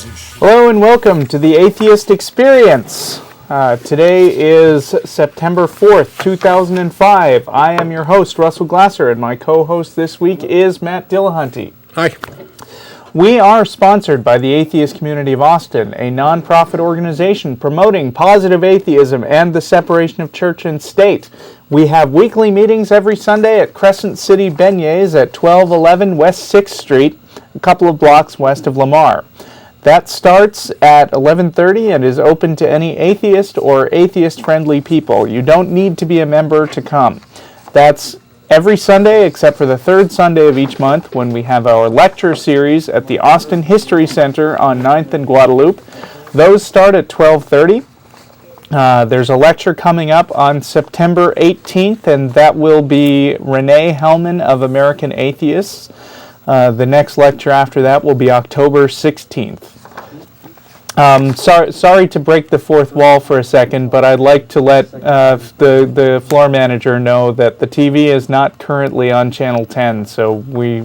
Hello and welcome to the Atheist Experience. Today is September 4th, 2005. I am your host, Russell Glasser, and my co-host this week is Matt Dillahunty. Hi. We are sponsored by the Atheist Community of Austin, a non-profit organization promoting positive atheism and the separation of church and state. We have weekly meetings every Sunday at Crescent City Beignets at 1211 West 6th Street, a couple of blocks west of Lamar. That starts at 11:30 and is open to any atheist or atheist-friendly people. You don't need to be a member to come. That's every Sunday except for the third Sunday of each month when we have our lecture series at the Austin History Center on 9th and Guadalupe. Those start at 12:30. There's a lecture coming up on September 18th, and that will be Renee Hellman of American Atheists. The next lecture after that will be October 16th. Sorry to break the fourth wall for a second, but I'd like to let the floor manager know that the TV is not currently on Channel 10, so we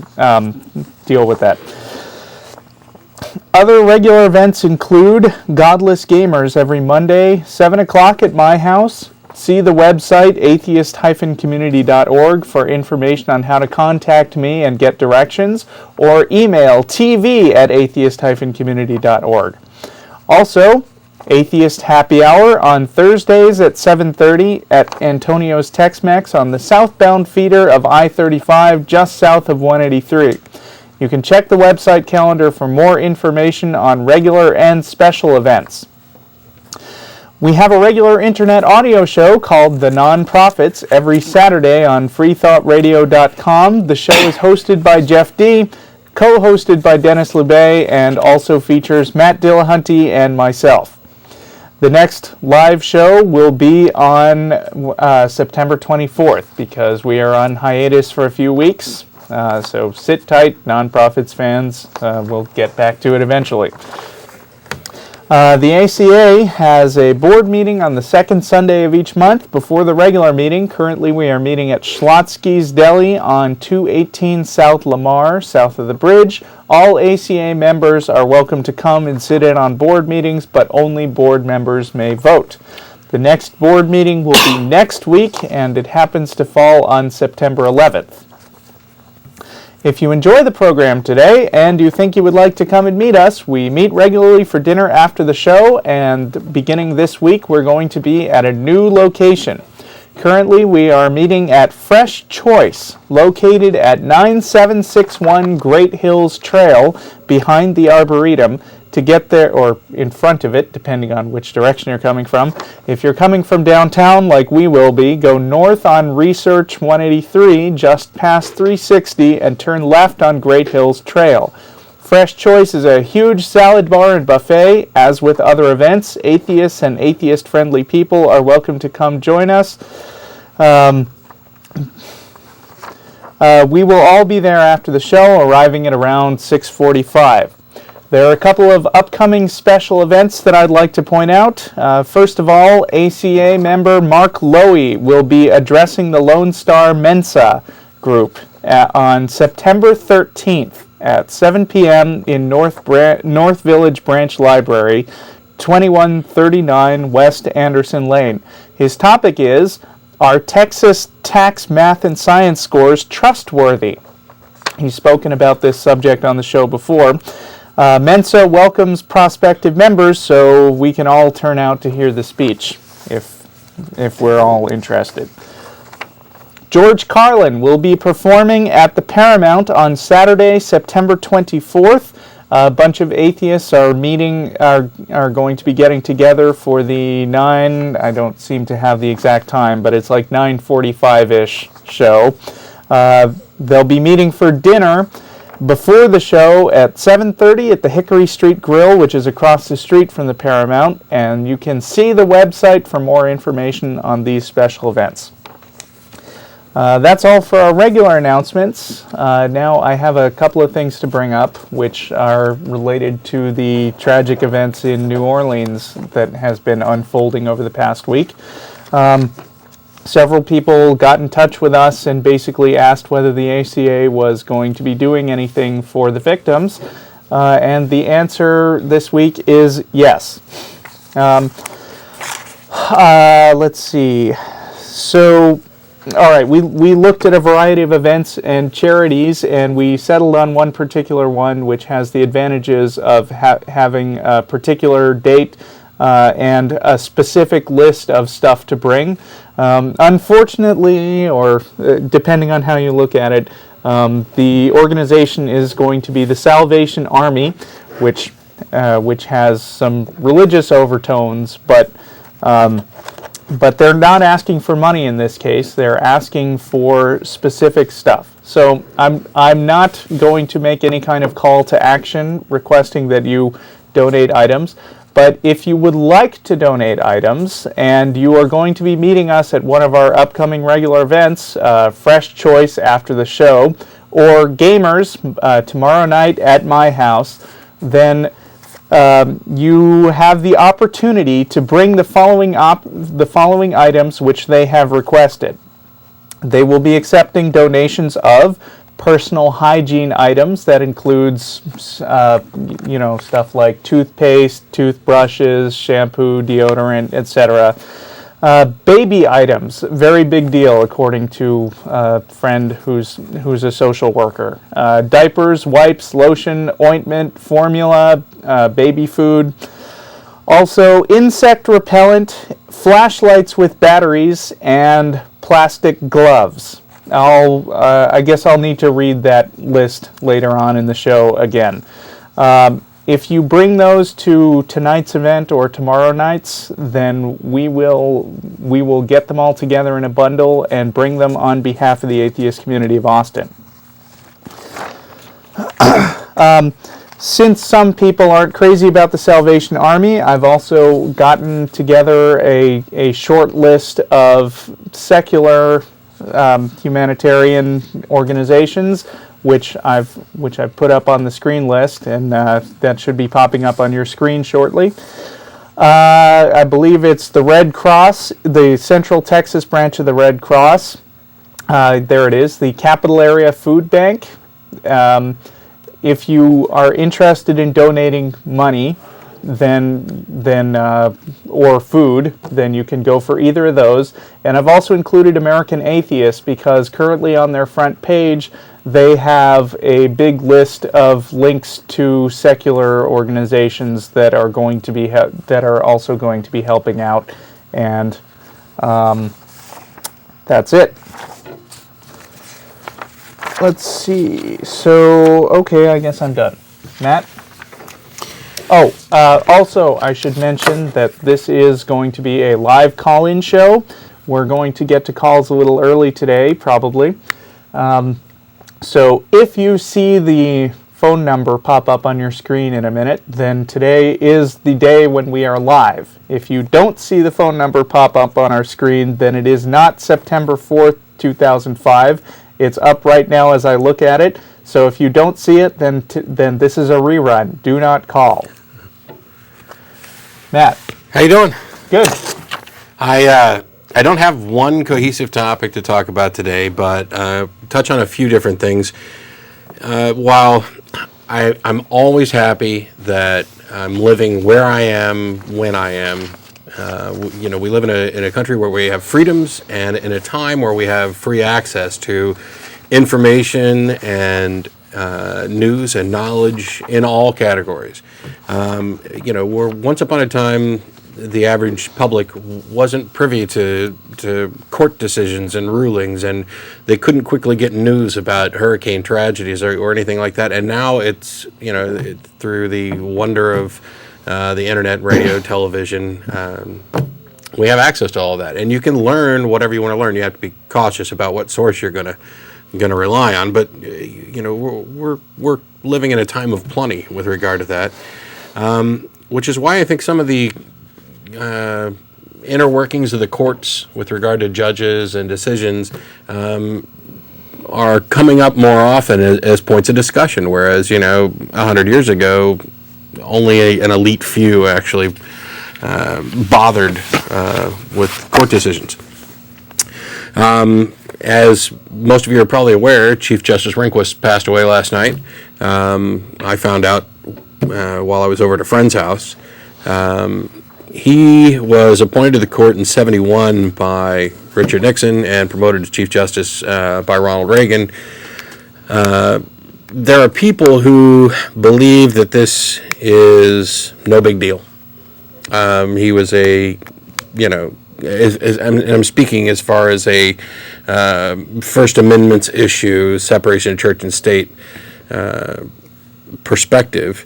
deal with that. Other regular events include Godless Gamers every Monday, 7 o'clock at my house. See the website atheist-community.org for information on how to contact me and get directions, or email tv@atheist-community.org. Also, Atheist Happy Hour on Thursdays at 7:30 at Antonio's Tex-Mex on the southbound feeder of I-35 just south of 183. You can check the website calendar for more information on regular and special events. We have a regular internet audio show called The Nonprofits every Saturday on freethoughtradio.com. The show is hosted by Jeff D., co-hosted by Dennis LeBay, and also features Matt Dillahunty and myself. The next live show will be on September 24th because we are on hiatus for a few weeks. So sit tight, Nonprofits fans. We'll get back to it eventually. The ACA has a board meeting on the second Sunday of each month before the regular meeting. Currently, we are meeting at Schlotsky's Deli on 218 South Lamar, south of the bridge. All ACA members are welcome to come and sit in on board meetings, but only board members may vote. The next board meeting will be next week, and it happens to fall on September 11th. If you enjoy the program today and you think you would like to come and meet us, we meet regularly for dinner after the show, and beginning this week we're going to be at a new location. Currently we are meeting at Fresh Choice, located at 9761 Great Hills Trail behind the Arboretum. To get there, or in front of it, depending on which direction you're coming from. If you're coming from downtown, like we will be, go north on Research 183, just past 360, and turn left on Great Hills Trail. Fresh Choice is a huge salad bar and buffet. As with other events, atheists and atheist-friendly people are welcome to come join us. We will all be there after the show, arriving at around 6:45. There are a couple of upcoming special events that I'd like to point out. First of all, ACA member Mark Lowy will be addressing the Lone Star Mensa group on September 13th at 7 p.m. in North Village Branch Library, 2139 West Anderson Lane. His topic is, are Texas tax, math, and science scores trustworthy? He's spoken about this subject on the show before. Mensa welcomes prospective members, so we can all turn out to hear the speech, if we're all interested. George Carlin will be performing at the Paramount on Saturday, September 24th. A bunch of atheists are going to be getting together for the I don't seem to have the exact time, but it's like 9:45-ish show. They'll be meeting for dinner before the show at 7:30 at the Hickory Street Grill, which is across the street from the Paramount, and you can see the website for more information on these special events. That's all for our regular announcements. Now I have a couple of things to bring up, which are related to the tragic events in New Orleans that has been unfolding over the past week. Several people got in touch with us and basically asked whether the ACA was going to be doing anything for the victims. And the answer this week is yes. Let's see. So, all right, we looked at a variety of events and charities, and we settled on one particular one, which has the advantages of having a particular date and a specific list of stuff to bring. Unfortunately, or depending on how you look at it, the organization is going to be the Salvation Army, which has some religious overtones, but they're not asking for money in this case. They're asking for specific stuff. So I'm not going to make any kind of call to action requesting that you donate items. But if you would like to donate items and you are going to be meeting us at one of our upcoming regular events, Fresh Choice after the show, or Gamers tomorrow night at my house, then you have the opportunity to bring the following items which they have requested. They will be accepting donations of personal hygiene items. That includes, stuff like toothpaste, toothbrushes, shampoo, deodorant, etc. Baby items, very big deal according to a friend who's a social worker. Diapers, wipes, lotion, ointment, formula, baby food. Also, insect repellent, flashlights with batteries, and plastic gloves. I guess I'll need to read that list later on in the show again. If you bring those to tonight's event or tomorrow night's, then we will get them all together in a bundle and bring them on behalf of the atheist community of Austin. Since some people aren't crazy about the Salvation Army, I've also gotten together a short list of secular humanitarian organizations, which I've put up on the screen list, and that should be popping up on your screen shortly. I believe it's the Red Cross, the Central Texas branch of the Red Cross. There it is, the Capital Area Food Bank. If you are interested in donating money, or food, then you can go for either of those. And I've also included American Atheist because currently on their front page they have a big list of links to secular organizations that are going to be that are also going to be helping out, and that's it. Let's see. So, okay, I guess I'm done. Matt? Oh, also, I should mention that this is going to be a live call-in show. We're going to get to calls a little early today, probably. So if you see the phone number pop up on your screen in a minute, then today is the day when we are live. If you don't see the phone number pop up on our screen, then it is not September 4th, 2005. It's up right now as I look at it. So if you don't see it, then this is a rerun. Do not call. Matt. How you doing? Good. I don't have one cohesive topic to talk about today, but touch on a few different things. While I'm always happy that I'm living where I am, when I am, we live in a country where we have freedoms and in a time where we have free access to information and news and knowledge in all categories. Where once upon a time the average public wasn't privy to court decisions and rulings, and they couldn't quickly get news about hurricane tragedies or anything like that. And now it's through the wonder of the internet, radio, television, we have access to all of that, and you can learn whatever you want to learn. You have to be cautious about what source you're going to rely on, but we're living in a time of plenty with regard to that, which is why I think some of the inner workings of the courts with regard to judges and decisions are coming up more often as points of discussion, whereas 100 years ago only an elite few actually bothered with court decisions. As most of you are probably aware, Chief Justice Rehnquist passed away last night. I found out while I was over at a friend's house. He was appointed to the court in '71 by Richard Nixon and promoted to Chief Justice by Ronald Reagan. There are people who believe that this is no big deal. He was I'm speaking as far as a First Amendment issue, separation of church and state perspective,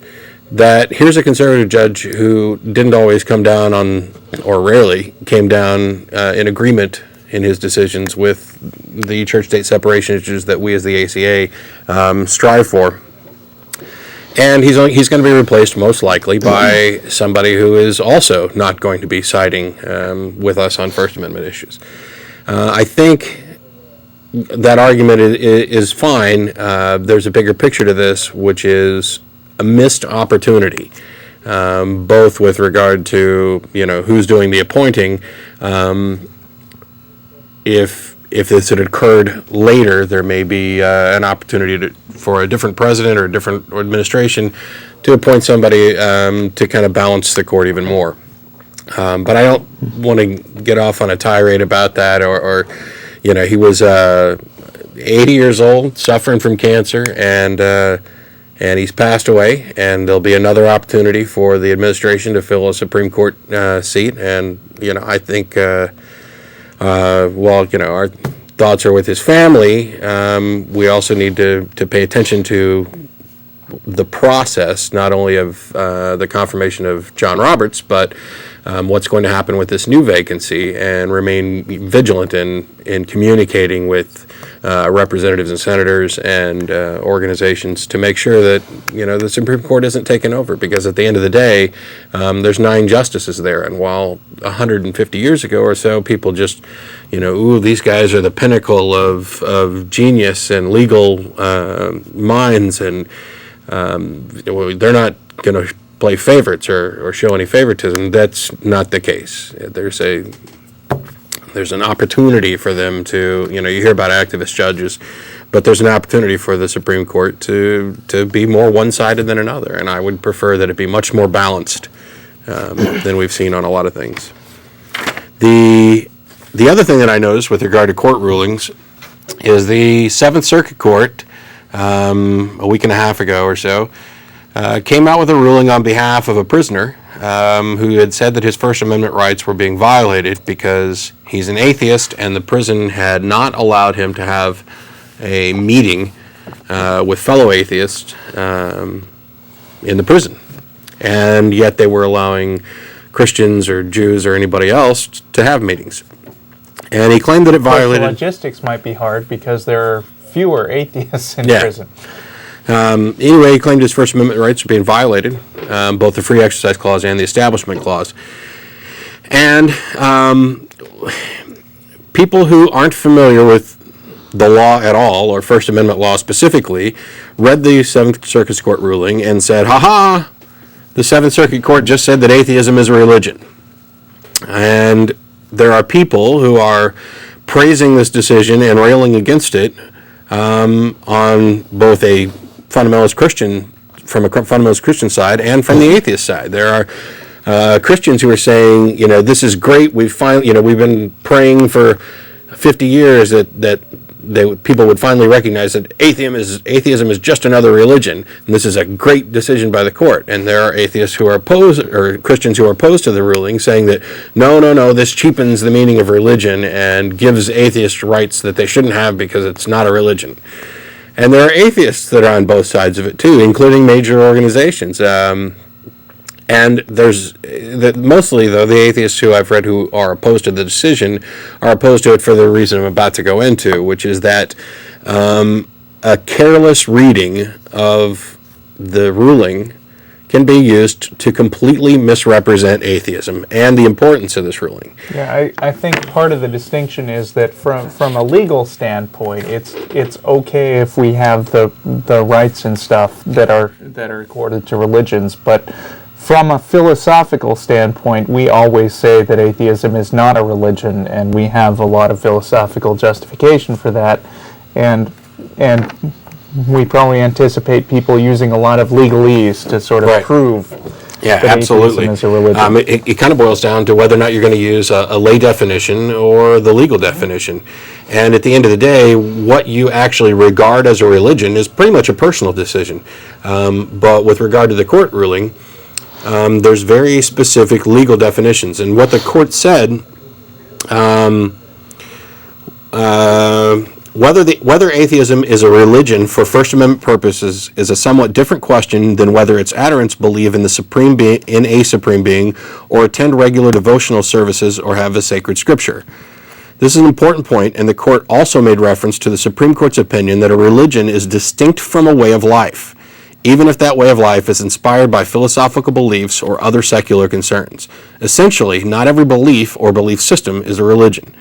that here's a conservative judge who didn't always come down on, or rarely came down in agreement in his decisions with the church-state separation issues that we as the ACA strive for. And he's going to be replaced most likely by somebody who is also not going to be siding with us on First Amendment issues. I think that argument is fine. There's a bigger picture to this, which is a missed opportunity, both with regard to who's doing the appointing. If this had occurred later, there may be an opportunity for a different president or a different administration to appoint somebody to kind of balance the court even more. But I don't want to get off on a tirade about that. Or he was 80 years old, suffering from cancer, and he's passed away. And there'll be another opportunity for the administration to fill a Supreme Court seat. And I think. Our thoughts are with his family. We also need to pay attention to the process, not only of the confirmation of John Roberts, but what's going to happen with this new vacancy, and remain vigilant in communicating with representatives and senators and organizations to make sure that the Supreme Court isn't taken over, because at the end of the day, there's 9 justices there, and while 150 years ago or so people just these guys are the pinnacle of genius and legal minds, and they're not going to play favorites or show any favoritism. That's not the case. There's an opportunity for them to, you hear about activist judges, but there's an opportunity for the Supreme Court to be more one-sided than another, and I would prefer that it be much more balanced than we've seen on a lot of things. The other thing that I noticed with regard to court rulings is the Seventh Circuit Court, a week and a half ago or so, came out with a ruling on behalf of a prisoner who had said that his First Amendment rights were being violated because he's an atheist and the prison had not allowed him to have a meeting with fellow atheists in the prison. And yet they were allowing Christians or Jews or anybody else to have meetings. And he claimed that it violated... The logistics might be hard because there are fewer atheists in prison. Anyway, he claimed his First Amendment rights were being violated, both the Free Exercise Clause and the Establishment Clause. And people who aren't familiar with the law at all, or First Amendment law specifically, read the Seventh Circuit Court ruling and said, "Ha-ha, the Seventh Circuit Court just said that atheism is a religion." And there are people who are praising this decision and railing against it on both a fundamentalist Christian, from a fundamentalist Christian side and from the atheist side. There are Christians who are saying, this is great. We've been praying for 50 years that people would finally recognize that atheism is just another religion, and this is a great decision by the court. And there are atheists who are opposed, or Christians who are opposed to the ruling, saying that no, this cheapens the meaning of religion and gives atheists rights that they shouldn't have because it's not a religion. And there are atheists that are on both sides of it too, including major organizations. And there's mostly, though, the atheists who I've read who are opposed to the decision are opposed to it for the reason I'm about to go into, which is that a careless reading of the ruling can be used to completely misrepresent atheism and the importance of this ruling. Yeah, I think part of the distinction is that from a legal standpoint, it's okay if we have the rights and stuff that are accorded to religions, but from a philosophical standpoint, we always say that atheism is not a religion, and we have a lot of philosophical justification for that. And we probably anticipate people using a lot of legalese to sort of Right. prove Yeah, that absolutely. atheism is a religion. It kind of boils down to whether or not you're going to use a lay definition or the legal definition. And at the end of the day, what you actually regard as a religion is pretty much a personal decision. But with regard to the court ruling, there's very specific legal definitions. And what the court said, whether atheism is a religion for First Amendment purposes is a somewhat different question than whether its adherents believe in a supreme being, or attend regular devotional services or have a sacred scripture. This is an important point, and the court also made reference to the Supreme Court's opinion that a religion is distinct from a way of life, even if that way of life is inspired by philosophical beliefs or other secular concerns. Essentially, not every belief or belief system is a religion.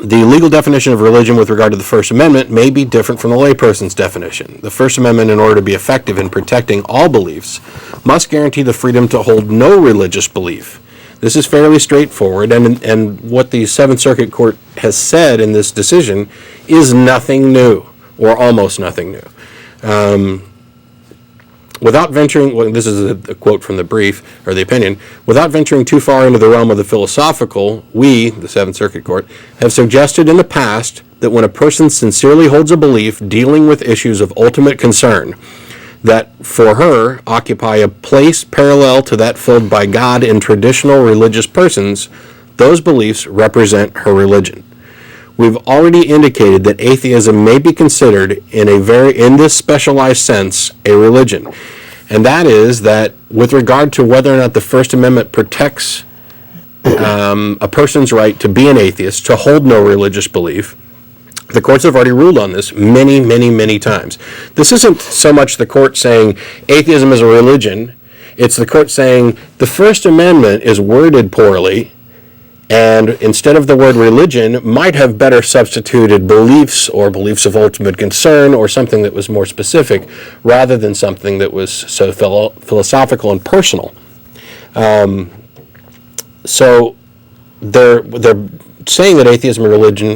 The legal definition of religion with regard to the First Amendment may be different from the layperson's definition. The First Amendment, in order to be effective in protecting all beliefs, must guarantee the freedom to hold no religious belief. This is fairly straightforward, and what the Seventh Circuit Court has said in this decision is nothing new, or almost nothing new. Without venturing, well, this is a quote from the brief, or the opinion, without venturing too far into the realm of the philosophical, we, the Seventh Circuit Court, have suggested in the past that when a person sincerely holds a belief dealing with issues of ultimate concern, that for her occupy a place parallel to that filled by God in traditional religious persons, those beliefs represent her religion. We've already indicated that atheism may be considered in this specialized sense, a religion. And that is that with regard to whether or not the First Amendment protects a person's right to be an atheist, to hold no religious belief, the courts have already ruled on this many, many, many times. This isn't so much the court saying atheism is a religion. It's the court saying the First Amendment is worded poorly, and instead of the word religion, might have better substituted beliefs or beliefs of ultimate concern or something that was more specific rather than something that was so philosophical and personal. So they're saying that atheism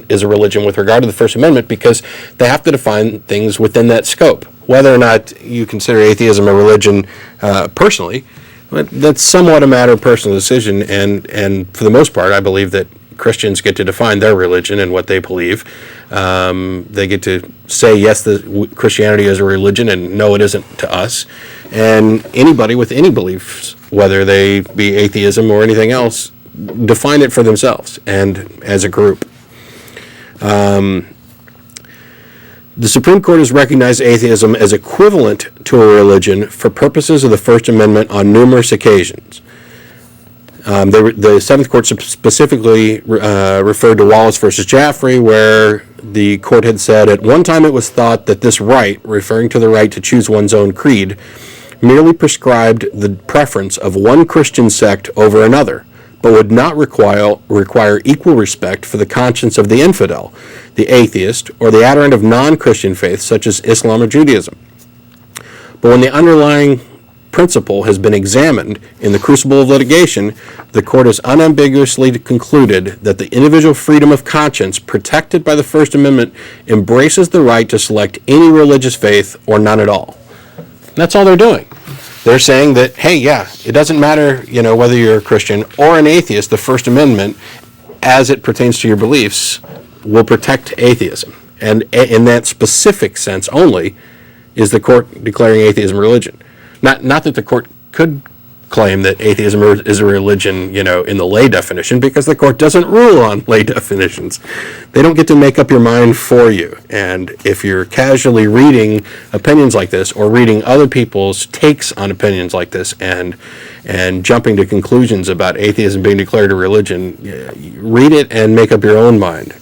is a religion with regard to the First Amendment because they have to define things within that scope. Whether or not you consider atheism a religion personally, but that's somewhat a matter of personal decision, and for the most part, I believe that Christians get to define their religion and what they believe. They get to say, yes, Christianity is a religion, and no, it isn't to us. And anybody with any beliefs, whether they be atheism or anything else, define it for themselves and as a group. The Supreme Court has recognized atheism as equivalent to a religion for purposes of the First Amendment on numerous occasions. The Seventh Court specifically referred to Wallace versus Jaffrey, where the court had said, at one time it was thought that this right, referring to the right to choose one's own creed, merely prescribed the preference of one Christian sect over another, but would not require equal respect for the conscience of the infidel, the atheist, or the adherent of non-Christian faiths such as Islam or Judaism. But when the underlying principle has been examined in the crucible of litigation, the court has unambiguously concluded that the individual freedom of conscience protected by the First Amendment embraces the right to select any religious faith or none at all. And that's all they're doing. They're saying that, hey, yeah, it doesn't matter, whether you're a Christian or an atheist, the First Amendment, as it pertains to your beliefs, will protect atheism. And in that specific sense only is the court declaring atheism a religion. Not that the court could claim that atheism is a religion, in the lay definition, because the court doesn't rule on lay definitions. They don't get to make up your mind for you. And if you're casually reading opinions like this or reading other people's takes on opinions like this and jumping to conclusions about atheism being declared a religion, read it and make up your own mind.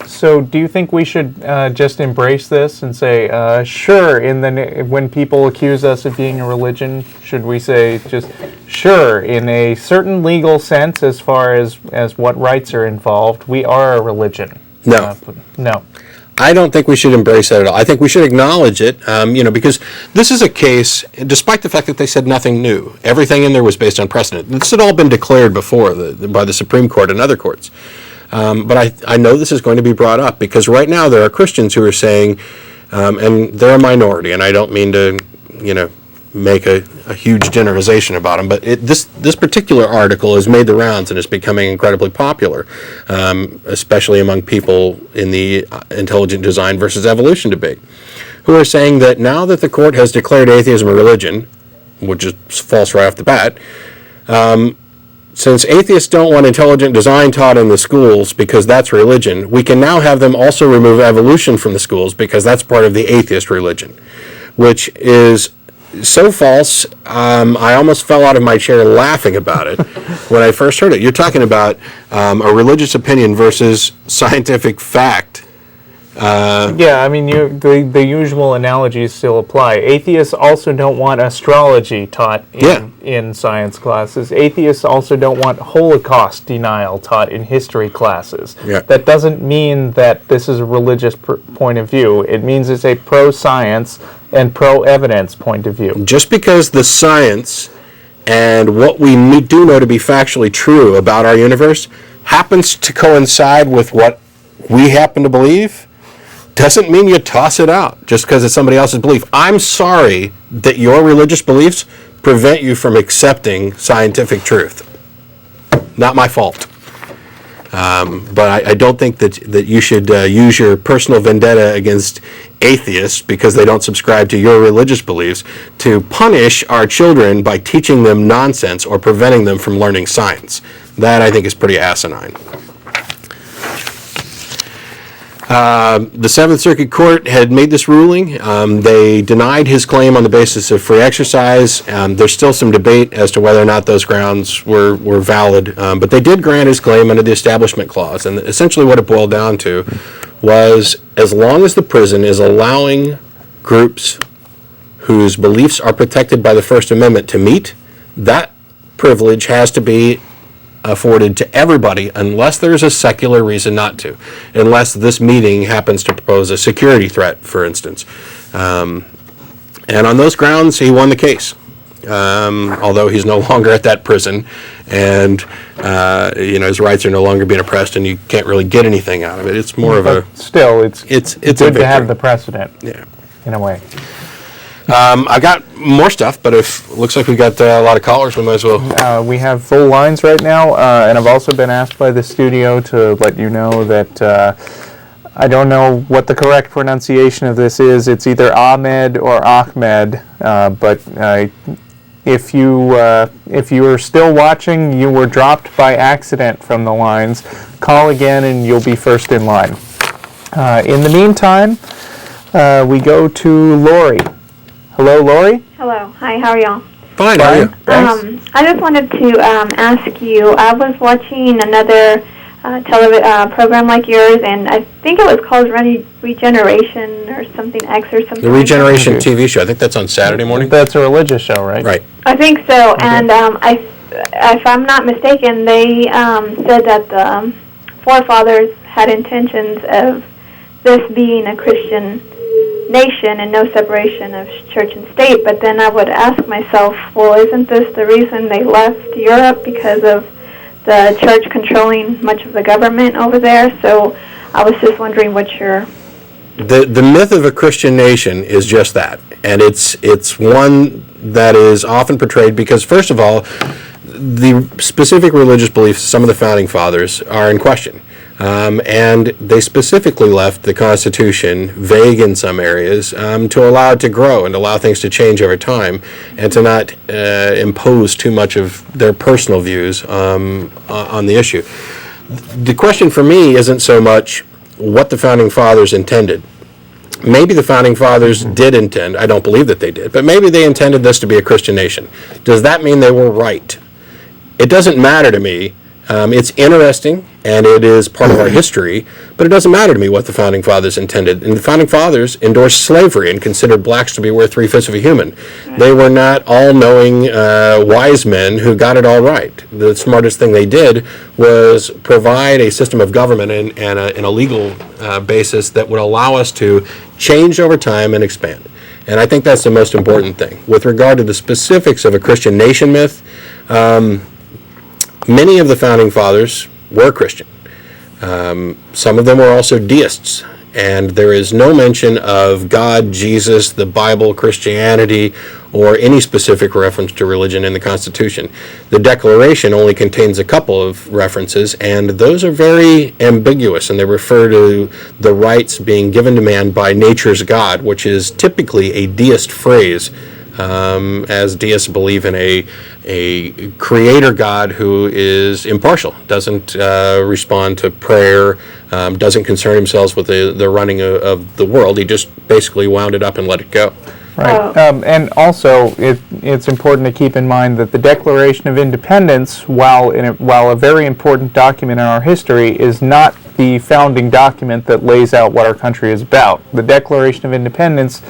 So do you think we should just embrace this and say, sure, when people accuse us of being a religion, should we say just, sure, in a certain legal sense as far as what rights are involved, we are a religion? No. No. I don't think we should embrace that at all. I think we should acknowledge it, because this is a case, despite the fact that they said nothing new, everything in there was based on precedent. This had all been declared before by the Supreme Court and other courts. But I know this is going to be brought up because right now there are Christians who are saying, and they're a minority, and I don't mean to, make a huge generalization about them, but this particular article has made the rounds and is becoming incredibly popular, especially among people in the intelligent design versus evolution debate, who are saying that now that the court has declared atheism a religion, which is false right off the bat, since atheists don't want intelligent design taught in the schools because that's religion, we can now have them also remove evolution from the schools because that's part of the atheist religion, which is so false, I almost fell out of my chair laughing about it when I first heard it. You're talking about a religious opinion versus scientific fact. Yeah, I mean, the usual analogies still apply. Atheists also don't want astrology taught in science classes. Atheists also don't want Holocaust denial taught in history classes. Yeah. That doesn't mean that this is a religious point of view. It means it's a pro-science and pro-evidence point of view. Just because the science and what we do know to be factually true about our universe happens to coincide with what we happen to believe, doesn't mean you toss it out just because it's somebody else's belief. I'm sorry that your religious beliefs prevent you from accepting scientific truth. Not my fault. But I don't think that you should use your personal vendetta against atheists because they don't subscribe to your religious beliefs to punish our children by teaching them nonsense or preventing them from learning science. That, I think, is pretty asinine. The Seventh Circuit Court had made this ruling. They denied his claim on the basis of free exercise. There's still some debate as to whether or not those grounds were valid, but they did grant his claim under the Establishment Clause. And essentially what it boiled down to was as long as the prison is allowing groups whose beliefs are protected by the First Amendment to meet, that privilege has to be afforded to everybody unless there's a secular reason not to, unless this meeting happens to propose a security threat, for instance. And on those grounds, he won the case, although he's no longer at that prison, and his rights are no longer being oppressed, and you can't really get anything out of it. It's more of a... Still, it's good to have the precedent, yeah, in a way. I got more stuff, but if it looks like we got a lot of callers, we might as well. We have full lines right now, and I've also been asked by the studio to let you know that I don't know what the correct pronunciation of this is. It's either Ahmed or Ahmed, but if you are still watching, you were dropped by accident from the lines. Call again, and you'll be first in line. In the meantime, we go to Lori. Hello, Lori? Hello. Hi, how are y'all? Fine, how are you? I just wanted to ask you, I was watching another program like yours, and I think it was called Regeneration or something X or something. The Regeneration like that. TV show. I think that's on Saturday morning. That's a religious show, right? Right. I think so, and if I'm not mistaken, they said that the forefathers had intentions of this being a Christian nation and no separation of church and state, but then I would ask myself, well, isn't this the reason they left Europe, because of the church controlling much of the government over there? So I was just wondering what your... The myth of a Christian nation is just that, and it's one that is often portrayed because, first of all, the specific religious beliefs of some of the founding fathers are in question. And they specifically left the Constitution vague in some areas to allow it to grow and allow things to change over time and to not impose too much of their personal views on the issue. The question for me isn't so much what the Founding Fathers intended. Maybe the Founding Fathers did intend, I don't believe that they did, but maybe they intended this to be a Christian nation. Does that mean they were right? It doesn't matter to me. It's interesting, and it is part of our history, but it doesn't matter to me what the Founding Fathers intended. And the Founding Fathers endorsed slavery and considered blacks to be worth 3/5 of a human. They were not all-knowing wise men who got it all right. The smartest thing they did was provide a system of government and a legal basis that would allow us to change over time and expand. And I think that's the most important thing. With regard to the specifics of a Christian nation myth, many of the Founding Fathers were Christian. Some of them were also deists, and there is no mention of God, Jesus, the Bible, Christianity, or any specific reference to religion in the Constitution. The Declaration only contains a couple of references, and those are very ambiguous, and they refer to the rights being given to man by nature's God, which is typically a deist phrase, as deists believe in a creator God who is impartial, doesn't respond to prayer, doesn't concern himself with the running of the world. He just basically wound it up and let it go. Right. And also, it's important to keep in mind that the Declaration of Independence, while a very important document in our history, is not the founding document that lays out what our country is about. The Declaration of Independence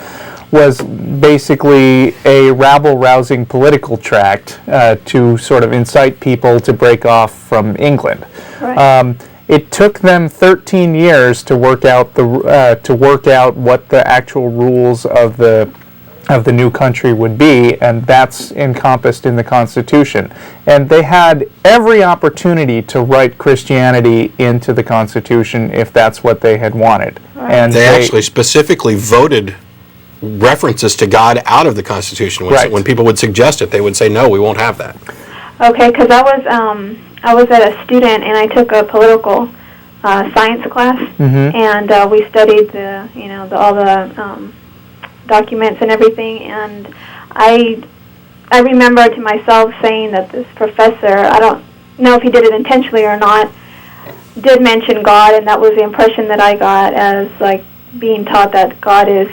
was basically a rabble-rousing political tract to sort of incite people to break off from England. Right. It took them 13 years to work out what the actual rules of the new country would be, and that's encompassed in the Constitution. And they had every opportunity to write Christianity into the Constitution if that's what they had wanted. Right. And They actually specifically voted references to God out of the Constitution. When people would suggest it, they would say, no, we won't have that. Okay, because I was at a student and I took a political science class, and we studied all the documents and everything, and I remember to myself saying that this professor, I don't know if he did it intentionally or not, did mention God, and that was the impression that I got as like being taught that God is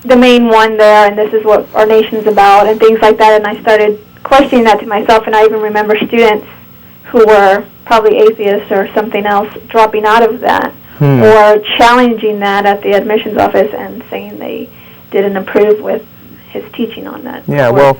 the main one there, and this is what our nation's about, and things like that. And I started questioning that to myself, and I even remember students who were probably atheists or something else dropping out of that, or challenging that at the admissions office and saying they didn't approve with his teaching on that. Yeah, well,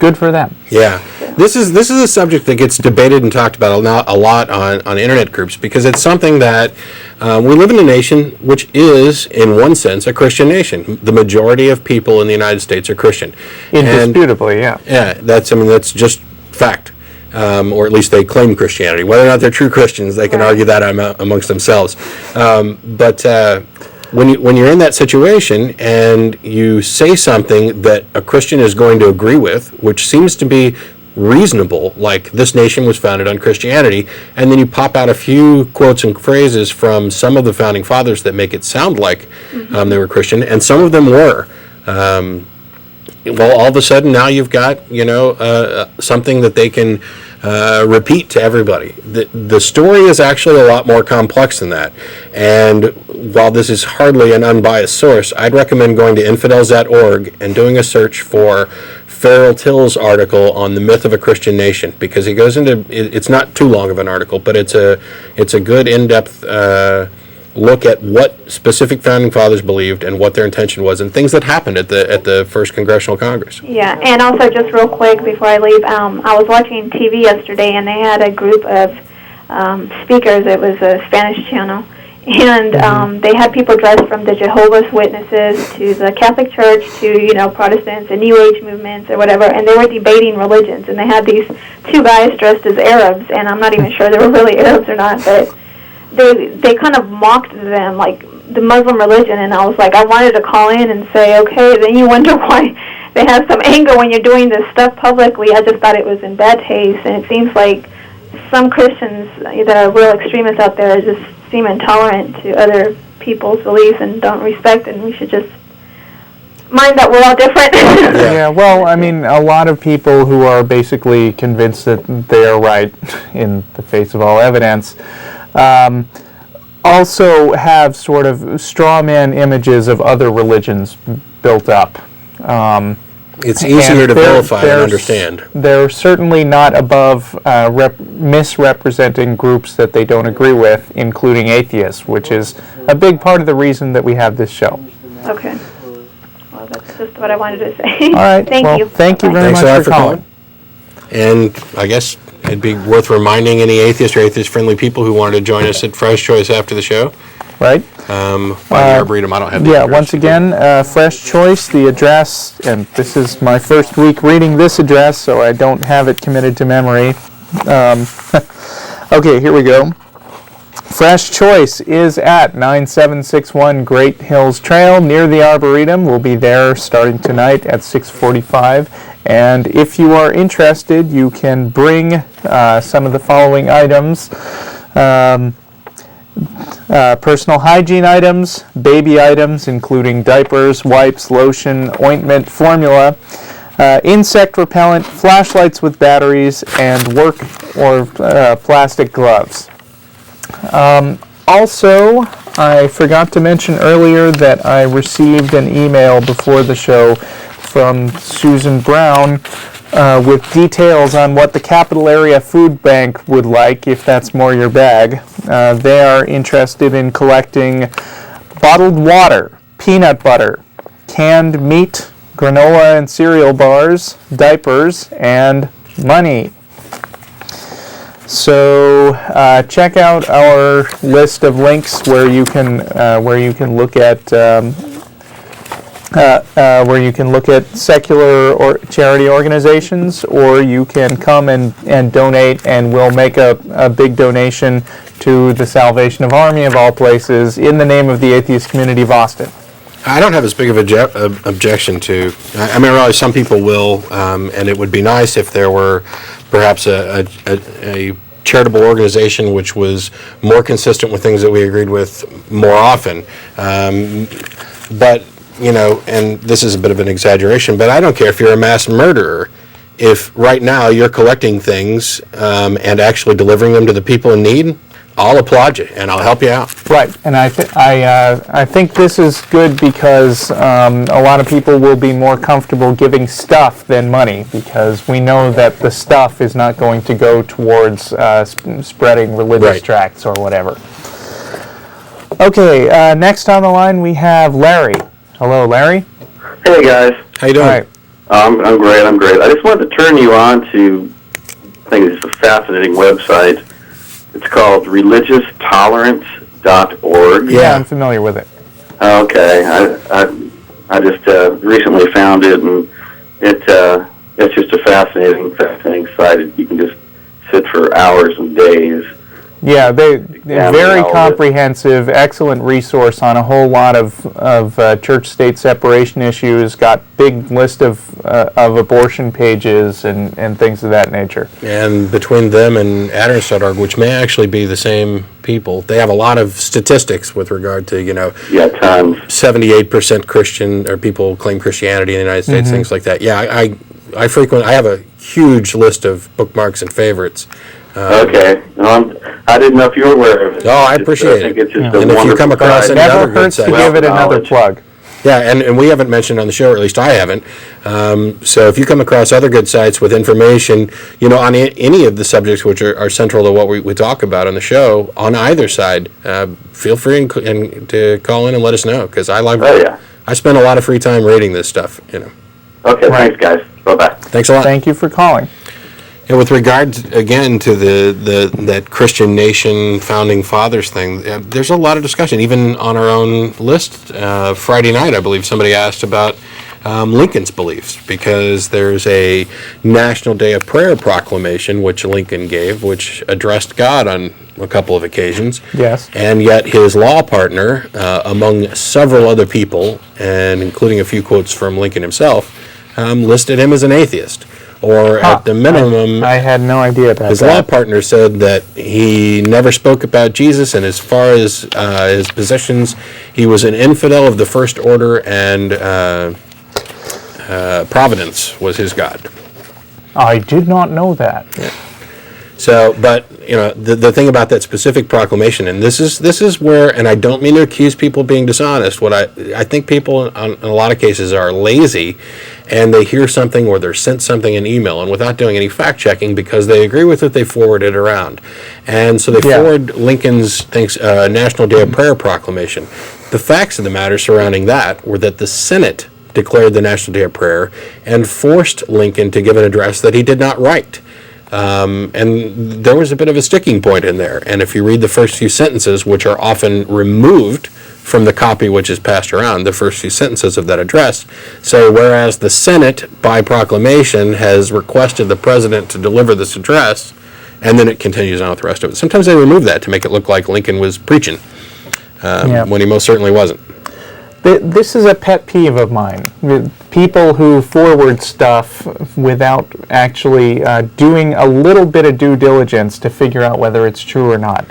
good for them. Yeah. This is a subject that gets debated and talked about a lot on internet groups, because it's something that we live in a nation which is, in one sense, a Christian nation. The majority of people in the United States are Christian. Indisputably, yeah. Yeah, that's just fact. Or at least they claim Christianity. Whether or not they're true Christians, they can argue that amongst themselves. But when you're in that situation and you say something that a Christian is going to agree with, which seems to be reasonable, like this nation was founded on Christianity, and then you pop out a few quotes and phrases from some of the founding fathers that make it sound like they were Christian, and some of them were. Well, all of a sudden now you've got something that they can repeat to everybody. The story is actually a lot more complex than that. And while this is hardly an unbiased source, I'd recommend going to infidels.org and doing a search for Farrell Till's article on the myth of a Christian nation, because he goes into it's not too long of an article, but it's a good in-depth look at what specific founding fathers believed and what their intention was, and things that happened at the first Congressional Congress. Yeah, and also just real quick before I leave, I was watching TV yesterday, and they had a group of speakers. It was a Spanish channel, and they had people dressed from the Jehovah's Witnesses to the Catholic Church to Protestants and New Age movements or whatever, and they were debating religions. And they had these two guys dressed as Arabs, and I'm not even sure they were really Arabs or not, but they kind of mocked them, like the Muslim religion, and I was like, I wanted to call in and say, okay, then you wonder why they have some anger when you're doing this stuff publicly. I just thought it was in bad taste, and it seems like some Christians that are real extremists out there just seem intolerant to other people's beliefs and don't respect, and we should just mind that we're all different. Yeah, well, I mean, a lot of people who are basically convinced that they are right in the face of all evidence also have sort of straw man images of other religions built up. It's easier to vilify and understand. They're certainly not above misrepresenting groups that they don't agree with, including atheists, which is a big part of the reason that we have this show. Okay. Well, that's just what I wanted to say. All right. Thank you. Thank you very much for calling. And I guess it'd be worth reminding any atheist or atheist-friendly people who wanted to join us at Fresh Choice after the show. Right. Arboretum, I don't have the address. Once again, Fresh Choice, the address, and this is my first week reading this address, so I don't have it committed to memory. Okay, here we go. Fresh Choice is at 9761 Great Hills Trail near the Arboretum. We'll be there starting tonight at 6:45. And if you are interested, you can bring some of the following items. Personal hygiene items, baby items, including diapers, wipes, lotion, ointment, formula, insect repellent, flashlights with batteries, and work or plastic gloves. Also, I forgot to mention earlier that I received an email before the show from Susan Brown with details on what the Capital Area Food Bank would like, if that's more your bag. They are interested in collecting bottled water, peanut butter, canned meat, granola and cereal bars, diapers, and money. So check out our list of links where you can look at secular or charity organizations, or you can come and donate, and we'll make a big donation to the Salvation of Army of all places in the name of the atheist community of Austin. I don't have as big of an objection to. I mean, I realize some people will, and it would be nice if there were perhaps a charitable organization which was more consistent with things that we agreed with more often. But, and this is a bit of an exaggeration, but I don't care if you're a mass murderer. If right now you're collecting things and actually delivering them to the people in need, I'll applaud you and I'll help you out. Right, and I think this is good because a lot of people will be more comfortable giving stuff than money, because we know that the stuff is not going to go towards spreading religious tracts or whatever. Okay, next on the line we have Larry. Hello, Larry. Hey guys. How you doing? Hi. I'm great. I just wanted to turn you on to, I think it's a fascinating website. It's called religiostolerance.org. Yeah, I'm familiar with it. Okay, I just recently found it, and it's just a fascinating site. You can just sit for hours and days. Yeah, they're very comprehensive, excellent resource on a whole lot of church-state separation issues. Got big list of abortion pages and things of that nature. And between them and Atheist.org, which may actually be the same people, they have a lot of statistics with regard to, Tons. 78% Christian, or people claim Christianity in the United States, things like that. Yeah, I have a huge list of bookmarks and favorites. Okay. I didn't know if you were aware of it. Oh, I appreciate it. And if you come across any Never other good hurts to sites, give it another plug. Yeah, and we haven't mentioned on the show, or at least I haven't. So if you come across other good sites with information, on any of the subjects which are central to what we talk about on the show, on either side, feel free to call in and let us know, because I spend a lot of free time reading this stuff. Okay, thanks guys. Bye-bye. Thanks a lot. Thank you for calling. And with regard, again, to that Christian nation founding fathers thing, there's a lot of discussion, even on our own list. Friday night, I believe, somebody asked about Lincoln's beliefs, because there's a National Day of Prayer proclamation, which Lincoln gave, which addressed God on a couple of occasions. Yes. And yet his law partner, among several other people, and including a few quotes from Lincoln himself, listed him as an atheist. Or at the minimum, I had no idea about his that. law partner said that he never spoke about Jesus, and as far as his positions, he was an infidel of the first order, and Providence was his God. I did not know that. Yeah. So, but the thing about that specific proclamation, and this is where, and I don't mean to accuse people of being dishonest. What I think people in a lot of cases are lazy, and they hear something or they're sent something in email, and without doing any fact checking, because they agree with it, they forward it around, and so they forward Lincoln's National Day of Prayer proclamation. The facts of the matter surrounding that were that the Senate declared the National Day of Prayer and forced Lincoln to give an address that he did not write. And there was a bit of a sticking point in there. And if you read the first few sentences, which are often removed from the copy which is passed around, the first few sentences of that address, so whereas the Senate, by proclamation, has requested the president to deliver this address, and then it continues on with the rest of it. Sometimes they remove that to make it look like Lincoln was preaching, when he most certainly wasn't. This is a pet peeve of mine. People who forward stuff without actually doing a little bit of due diligence to figure out whether it's true or not.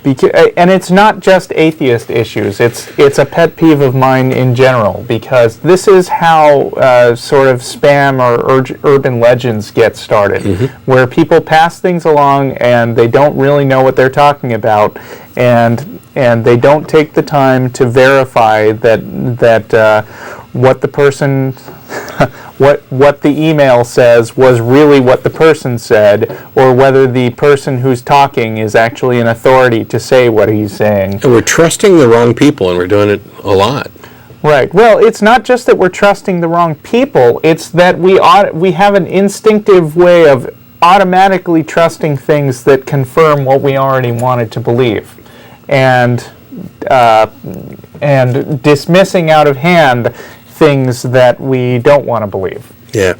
And it's not just atheist issues. It's a pet peeve of mine in general, because this is how sort of spam or urban legends get started, where people pass things along and they don't really know what they're talking about, and they don't take the time to verify that what the person what the email says was really what the person said, or whether the person who's talking is actually an authority to say what he's saying. And we're trusting the wrong people, and we're doing it a lot. Right. Well, it's not just that we're trusting the wrong people, it's that we have an instinctive way of automatically trusting things that confirm what we already wanted to believe, and dismissing out of hand things that we don't want to believe. Yeah.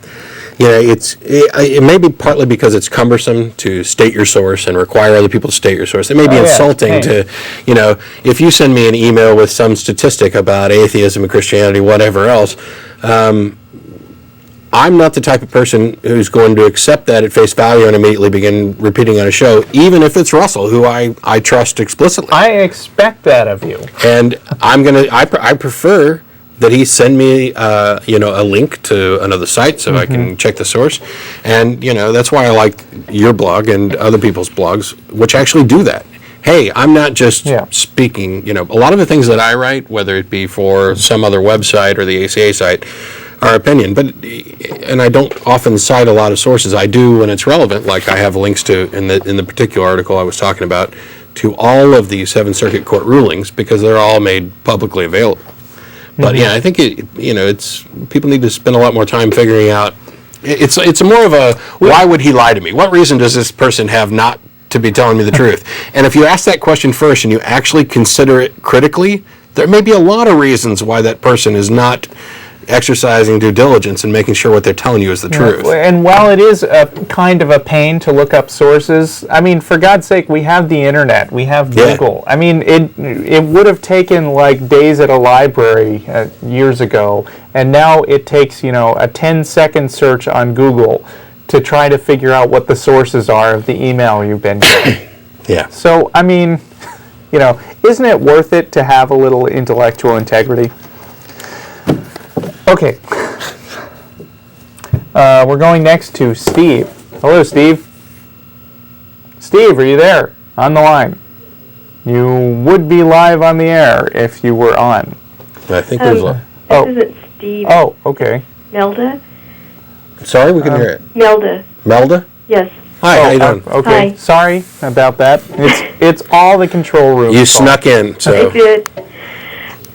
It may be partly because it's cumbersome to state your source and require other people to state your source. It may be insulting to, if you send me an email with some statistic about atheism and Christianity, whatever else, I'm not the type of person who's going to accept that at face value and immediately begin repeating on a show, even if it's Russell, who I trust explicitly. I expect that of you. And I prefer that he send me, a link to another site so I can check the source. And, that's why I like your blog and other people's blogs, which actually do that. Hey, I'm not just speaking, a lot of the things that I write, whether it be for some other website or the ACA site, are opinion. And I don't often cite a lot of sources. I do when it's relevant, like I have links to, in the particular article I was talking about, to all of the Seventh Circuit Court rulings, because they're all made publicly available. But I think it's people need to spend a lot more time figuring out. It's more of a, why would he lie to me? What reason does this person have not to be telling me the truth? And if you ask that question first and you actually consider it critically, there may be a lot of reasons why that person is not exercising due diligence and making sure what they're telling you is the truth. And while it is a kind of a pain to look up sources, I mean, for God's sake, we have the internet, we have Google. I mean, it would have taken like days at a library years ago, and now it takes, a 10-second search on Google to try to figure out what the sources are of the email you've been getting. Yeah. So, I mean, isn't it worth it to have a little intellectual integrity? Okay. We're going next to Steve. Hello, Steve. Steve, are you there? On the line. You would be live on the air if you were on. I think there's a... This isn't Steve. Oh, okay. Nelda? Sorry, we can hear it. Nelda. Melda? Yes. Hi, how you doing? Okay, Hi. sorry about that. It's all the control room. You snuck in, so... I did.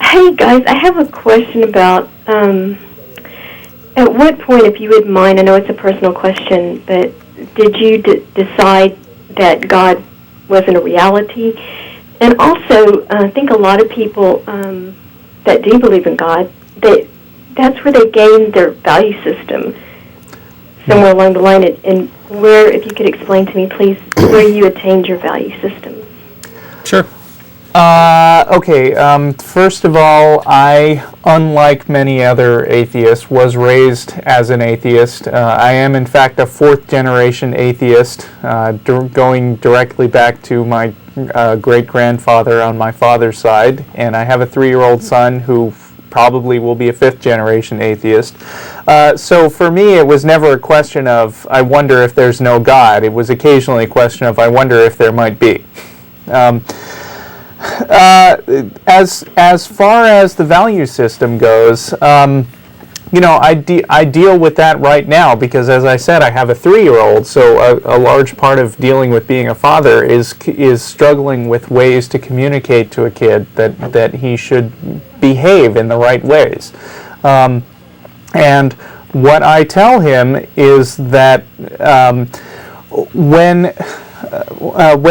Hey, guys, I have a question about... at what point, if you would mind, I know it's a personal question, but did you decide that God wasn't a reality? And also, I think a lot of people that do believe in God, that's where they gain their value system, somewhere along the line. And where, if you could explain to me, please, where you attained your value system. Sure. Okay, first of all, I, unlike many other atheists, was raised as an atheist. I am, in fact, a fourth-generation atheist, going directly back to my great-grandfather on my father's side, and I have a 3-year-old son who probably will be a fifth-generation atheist. So for me, it was never a question of, I wonder if there's no God. It was occasionally a question of, I wonder if there might be. As far as the value system goes, I deal with that right now because, as I said, I have a 3-year-old. So a large part of dealing with being a father is struggling with ways to communicate to a kid that he should behave in the right ways. And what I tell him is that when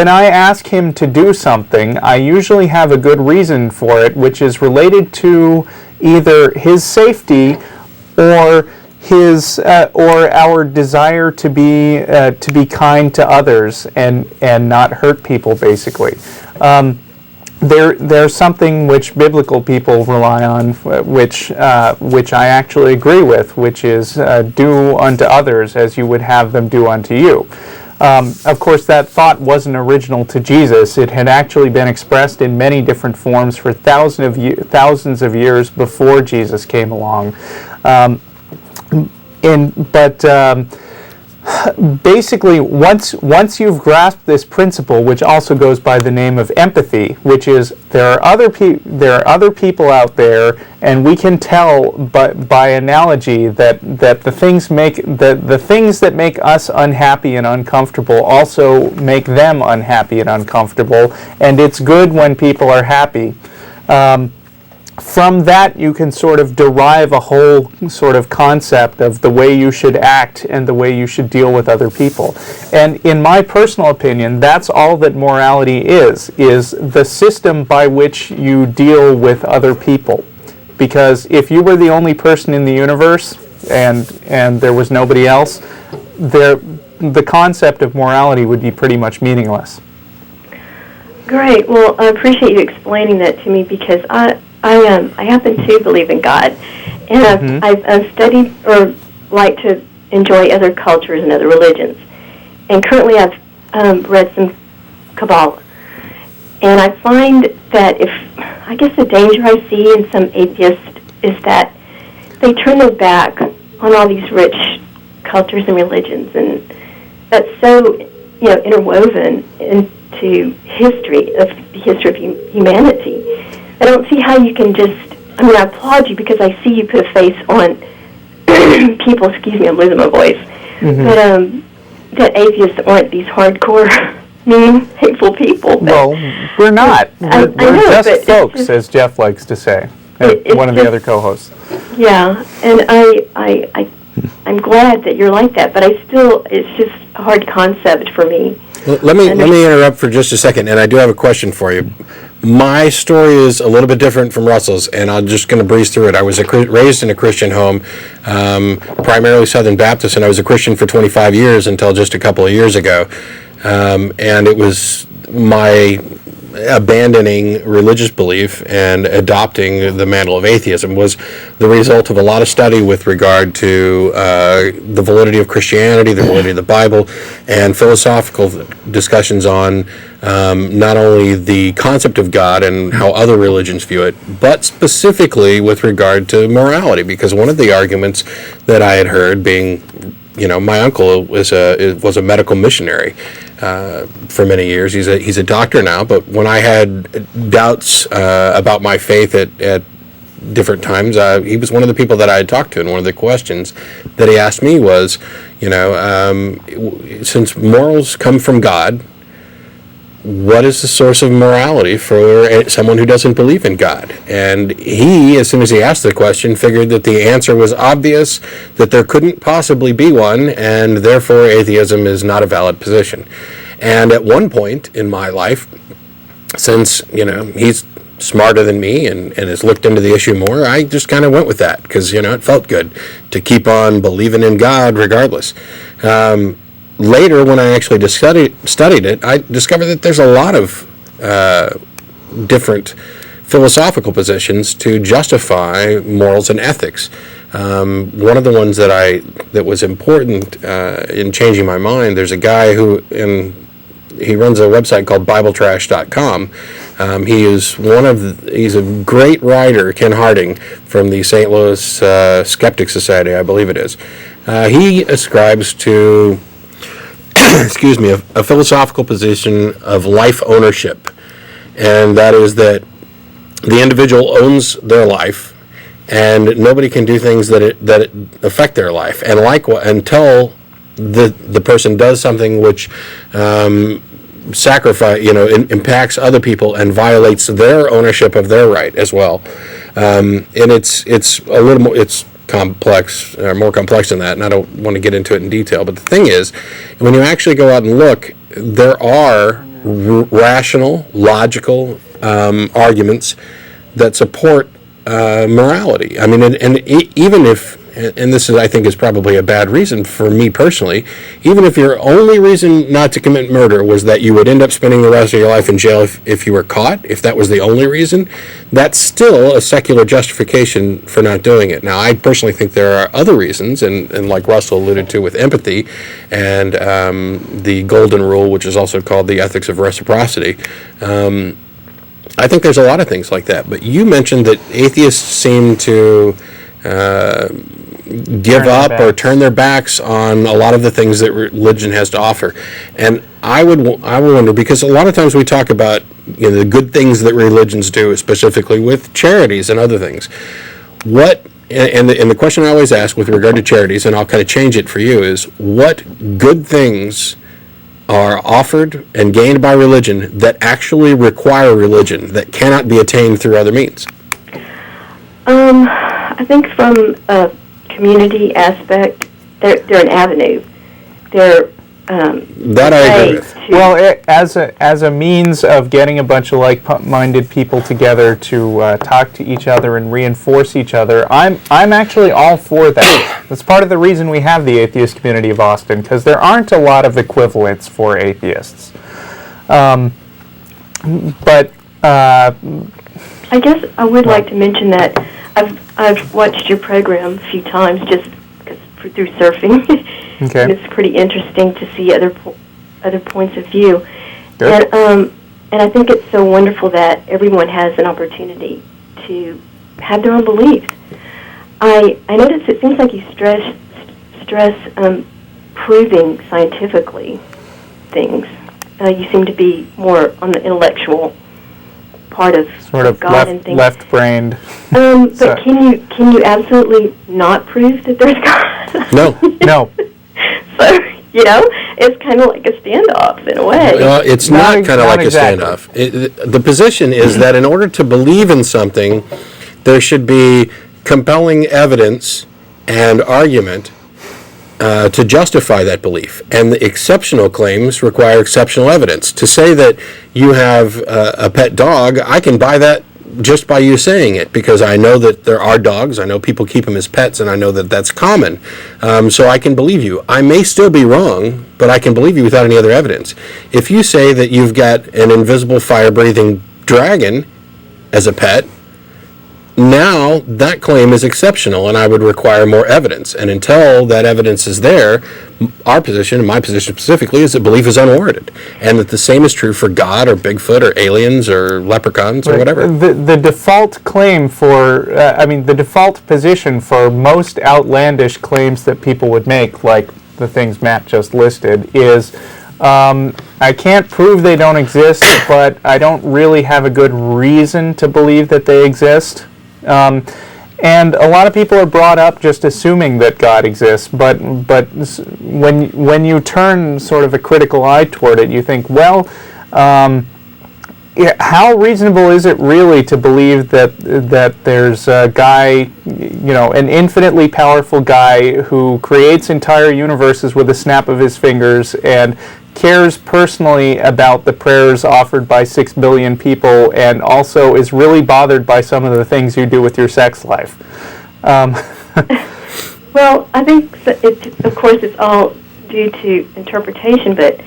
I ask him to do something, I usually have a good reason for it, which is related to either his safety or his or our desire to be kind to others and not hurt people, basically. There's something which biblical people rely on, which I actually agree with, which is do unto others as you would have them do unto you. Of course, that thought wasn't original to Jesus. It had actually been expressed in many different forms for thousands of years before Jesus came along. Basically, once you've grasped this principle, which also goes by the name of empathy, which is there are other people out there, and we can tell by analogy that the things that make us unhappy and uncomfortable also make them unhappy and uncomfortable, and it's good when people are happy. From that, you can sort of derive a whole sort of concept of the way you should act and the way you should deal with other people. And in my personal opinion, that's all that morality is the system by which you deal with other people. Because if you were the only person in the universe and there was nobody else, the concept of morality would be pretty much meaningless. Great. Well, I appreciate you explaining that to me, because I happen to believe in God, and I've studied or like to enjoy other cultures and other religions. And currently I've read some Kabbalah. And I find that I guess the danger I see in some atheists is that they turn their back on all these rich cultures and religions, and that's so, interwoven into the history of humanity. I don't see how you can I applaud you because I see you put a face on people, excuse me, I'm losing my voice, that atheists aren't these hardcore, mean, hateful people. Well, we're not. We're just folks, as Jeff likes to say, one of the other co-hosts. Yeah, and I'm glad that you're like that, but it's just a hard concept for me. Let me interrupt for just a second, and I do have a question for you. My story is a little bit different from Russell's, and I'm just going to breeze through it. I was raised in a Christian home, primarily Southern Baptist, and I was a Christian for 25 years until just a couple of years ago. And it was my abandoning religious belief and adopting the mantle of atheism was the result of a lot of study with regard to the validity of Christianity, the validity of the Bible, and philosophical discussions on not only the concept of God and how other religions view it, but specifically with regard to morality. Because one of the arguments that I had heard, being, my uncle was a medical missionary for many years. He's a doctor now, but when I had doubts about my faith at different times, he was one of the people that I had talked to, and one of the questions that he asked me was, since morals come from God, what is the source of morality for someone who doesn't believe in God? And he, as soon as he asked the question, figured that the answer was obvious, that there couldn't possibly be one, and therefore atheism is not a valid position. And at one point in my life, since, he's smarter than me and has looked into the issue more, I just kind of went with that because, it felt good to keep on believing in God regardless. Later, when I actually studied it, I discovered that there's a lot of different philosophical positions to justify morals and ethics. One of the ones that was important in changing my mind, there's a guy he runs a website called BibleTrash.com. He's a great writer, Ken Harding, from the St. Louis Skeptic Society, I believe it is. He ascribes to a philosophical position of life ownership, and that is that the individual owns their life, and nobody can do things that affect their life, and until the person does something which impacts other people and violates their ownership of their right as well. And it's a little more, it's complex, more complex than that, and I don't want to get into it in detail. But the thing is, when you actually go out and look, there are rational, logical arguments that support morality. I mean, and even if and this is, I think, is probably a bad reason for me personally, even if your only reason not to commit murder was that you would end up spending the rest of your life in jail if you were caught, if that was the only reason, that's still a secular justification for not doing it. Now, I personally think there are other reasons, and like Russell alluded to with empathy and the golden rule, which is also called the ethics of reciprocity. I think there's a lot of things like that. But you mentioned that atheists seem to give up or turn their backs on a lot of the things that religion has to offer. And I would wonder, because a lot of times we talk about the good things that religions do, specifically with charities and other things. And the question I always ask with regard to charities, and I'll kind of change it for you, is what good things are offered and gained by religion that actually require religion, that cannot be attained through other means? I think from a community aspect, they're an avenue. They're that I agree with. Well, as a means of getting a bunch of like-minded people together to talk to each other and reinforce each other, I'm actually all for that. That's part of the reason we have the atheist community of Austin, because there aren't a lot of equivalents for atheists. But I guess I would like to mention that I've watched your program a few times just through surfing. Okay. And it's pretty interesting to see other points of view. Good. And I think it's so wonderful that everyone has an opportunity to have their own beliefs. I notice it seems like you stress proving scientifically things. You seem to be more on the intellectual part of sort of God and things. left-brained. But can you absolutely not prove that there's God? No. So, it's kind of like a standoff in a way. Well, it's not kind of like exactly. a standoff. The position is that in order to believe in something, there should be compelling evidence and argument to justify that belief. And the exceptional claims require exceptional evidence. To say that you have a pet dog, I can buy that just by you saying it, because I know that there are dogs, I know people keep them as pets, and I know that that's common. So I can believe you. I may still be wrong, but I can believe you without any other evidence. If you say that you've got an invisible fire-breathing dragon as a pet, now that claim is exceptional, and I would require more evidence. And until that evidence is there, our position, and my position specifically, is that belief is unwarranted, and that the same is true for God or Bigfoot or aliens or leprechauns or whatever. The default claim the default position for most outlandish claims that people would make, like the things Matt just listed, is I can't prove they don't exist, but I don't really have a good reason to believe that they exist. And a lot of people are brought up just assuming that God exists, but when you turn sort of a critical eye toward it, you think, well, how reasonable is it really to believe that there's a guy, an infinitely powerful guy who creates entire universes with a snap of his fingers and cares personally about the prayers offered by 6 billion people, and also is really bothered by some of the things you do with your sex life? Well, I think of course it's all due to interpretation, but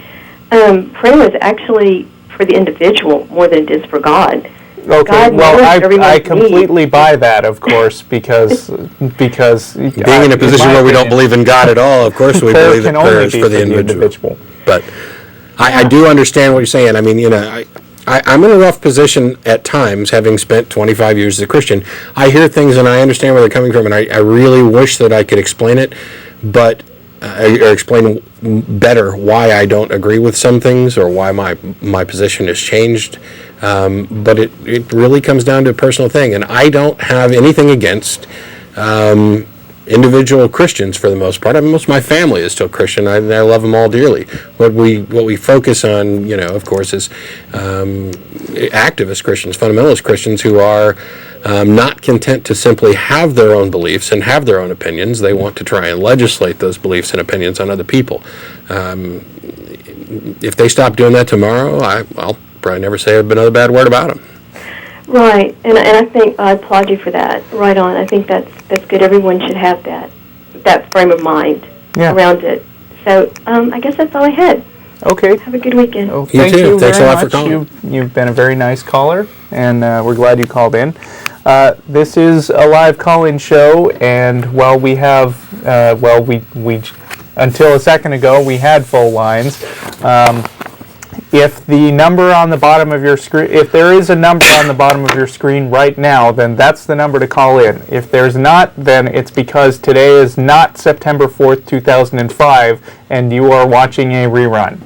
prayer is actually for the individual more than it is for God. Okay, God well, I completely needs. buy that, of course, because being in a position where we don't believe in God at all, of course we believe that prayer is for the individual. But I do understand what you're saying. I mean, I'm in a rough position at times, having spent 25 years as a Christian. I hear things and I understand where they're coming from, and I really wish that I could explain it, but or explain better why I don't agree with some things or why my position has changed. But it really comes down to a personal thing, and I don't have anything against individual Christians for the most part. I mean, most of my family is still Christian. I love them all dearly. What we focus on, of course, is activist Christians, fundamentalist Christians who are not content to simply have their own beliefs and have their own opinions. They want to try and legislate those beliefs and opinions on other people. If they stop doing that tomorrow, I'll probably never say another bad word about them. Right, and I think I applaud you for that. Right on. I think that's good. Everyone should have that that frame of mind around it. So I guess that's all I had. Okay. Have a good weekend. Oh, You thank too. you Thanks very a lot for much. calling. You've been a very nice caller, and we're glad you called in. This is a live call-in show, and while we have, we until a second ago we had full lines. If the number on the bottom of your screen, if there is a number on the bottom of your screen right now, then that's the number to call in. If there's not, then it's because today is not September 4th, 2005, and you are watching a rerun.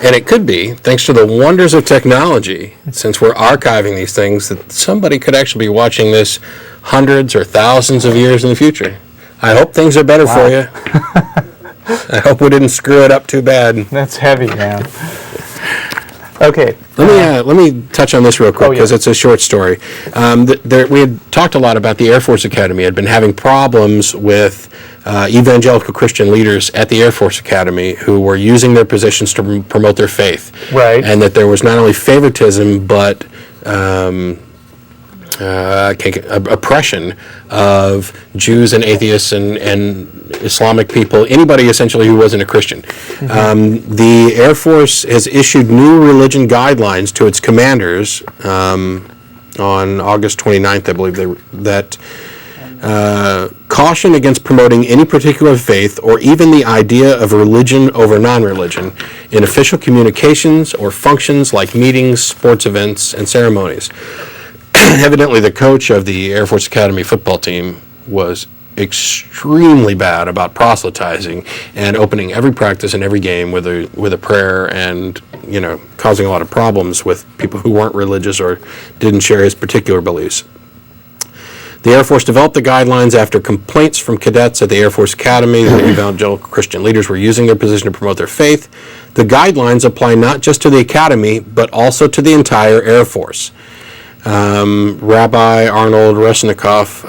And it could be, thanks to the wonders of technology, since we're archiving these things, that somebody could actually be watching this hundreds or thousands of years in the future. I hope things are better for you. I hope we didn't screw it up too bad. That's heavy, man. Okay. Let me touch on this real quick because it's a short story. We had talked a lot about the Air Force Academy. Had been having problems with evangelical Christian leaders at the Air Force Academy who were using their positions to promote their faith. Right. And that there was not only favoritism but oppression of Jews and atheists and Islamic people, anybody essentially who wasn't a Christian. The Air Force has issued new religion guidelines to its commanders on August 29th, I believe, that caution against promoting any particular faith or even the idea of religion over non-religion in official communications or functions like meetings, sports events, and ceremonies. Evidently, the coach of the Air Force Academy football team was extremely bad about proselytizing and opening every practice and every game with a prayer, and causing a lot of problems with people who weren't religious or didn't share his particular beliefs. The Air Force developed the guidelines after complaints from cadets at the Air Force Academy that evangelical Christian leaders were using their position to promote their faith. The guidelines apply not just to the Academy, but also to the entire Air Force. Rabbi Arnold Resnicoff,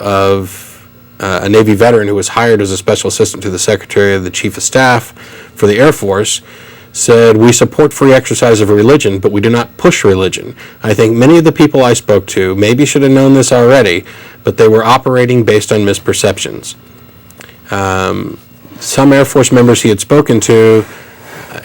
a Navy veteran who was hired as a special assistant to the Secretary of the Chief of Staff for the Air Force, said, "We support free exercise of religion, but we do not push religion. I think many of the people I spoke to maybe should have known this already, but they were operating based on misperceptions." Some Air Force members he had spoken to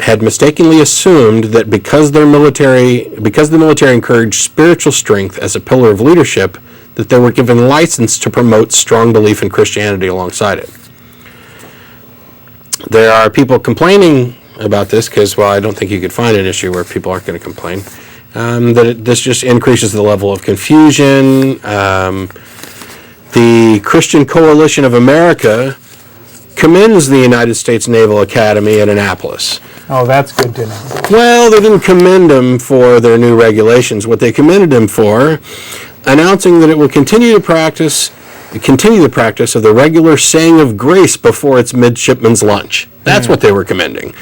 had mistakenly assumed that because the military encouraged spiritual strength as a pillar of leadership, that they were given license to promote strong belief in Christianity alongside it. There are people complaining about this because, well, I don't think you could find an issue where people aren't going to complain. This just increases the level of confusion. The Christian Coalition of America commends the United States Naval Academy at Annapolis. Oh, that's good to know. Well, they didn't commend them for their new regulations. What they commended them for, announcing that it will continue the practice of the regular saying of grace before its midshipman's lunch. That's what they were commending.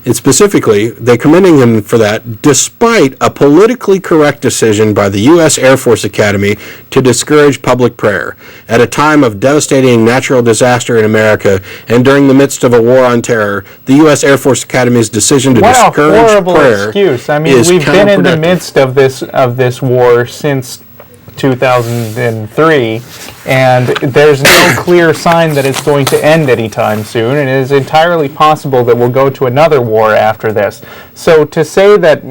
And specifically, they're commending them for that despite a politically correct decision by the U.S. Air Force Academy to discourage public prayer at a time of devastating natural disaster in America and during the midst of a war on terror. The U.S. Air Force Academy's decision to discourage prayer. What a horrible excuse! I mean, we've been in the midst of this war since 2003, and there's no clear sign that it's going to end anytime soon, and it is entirely possible that we'll go to another war after this. So to say that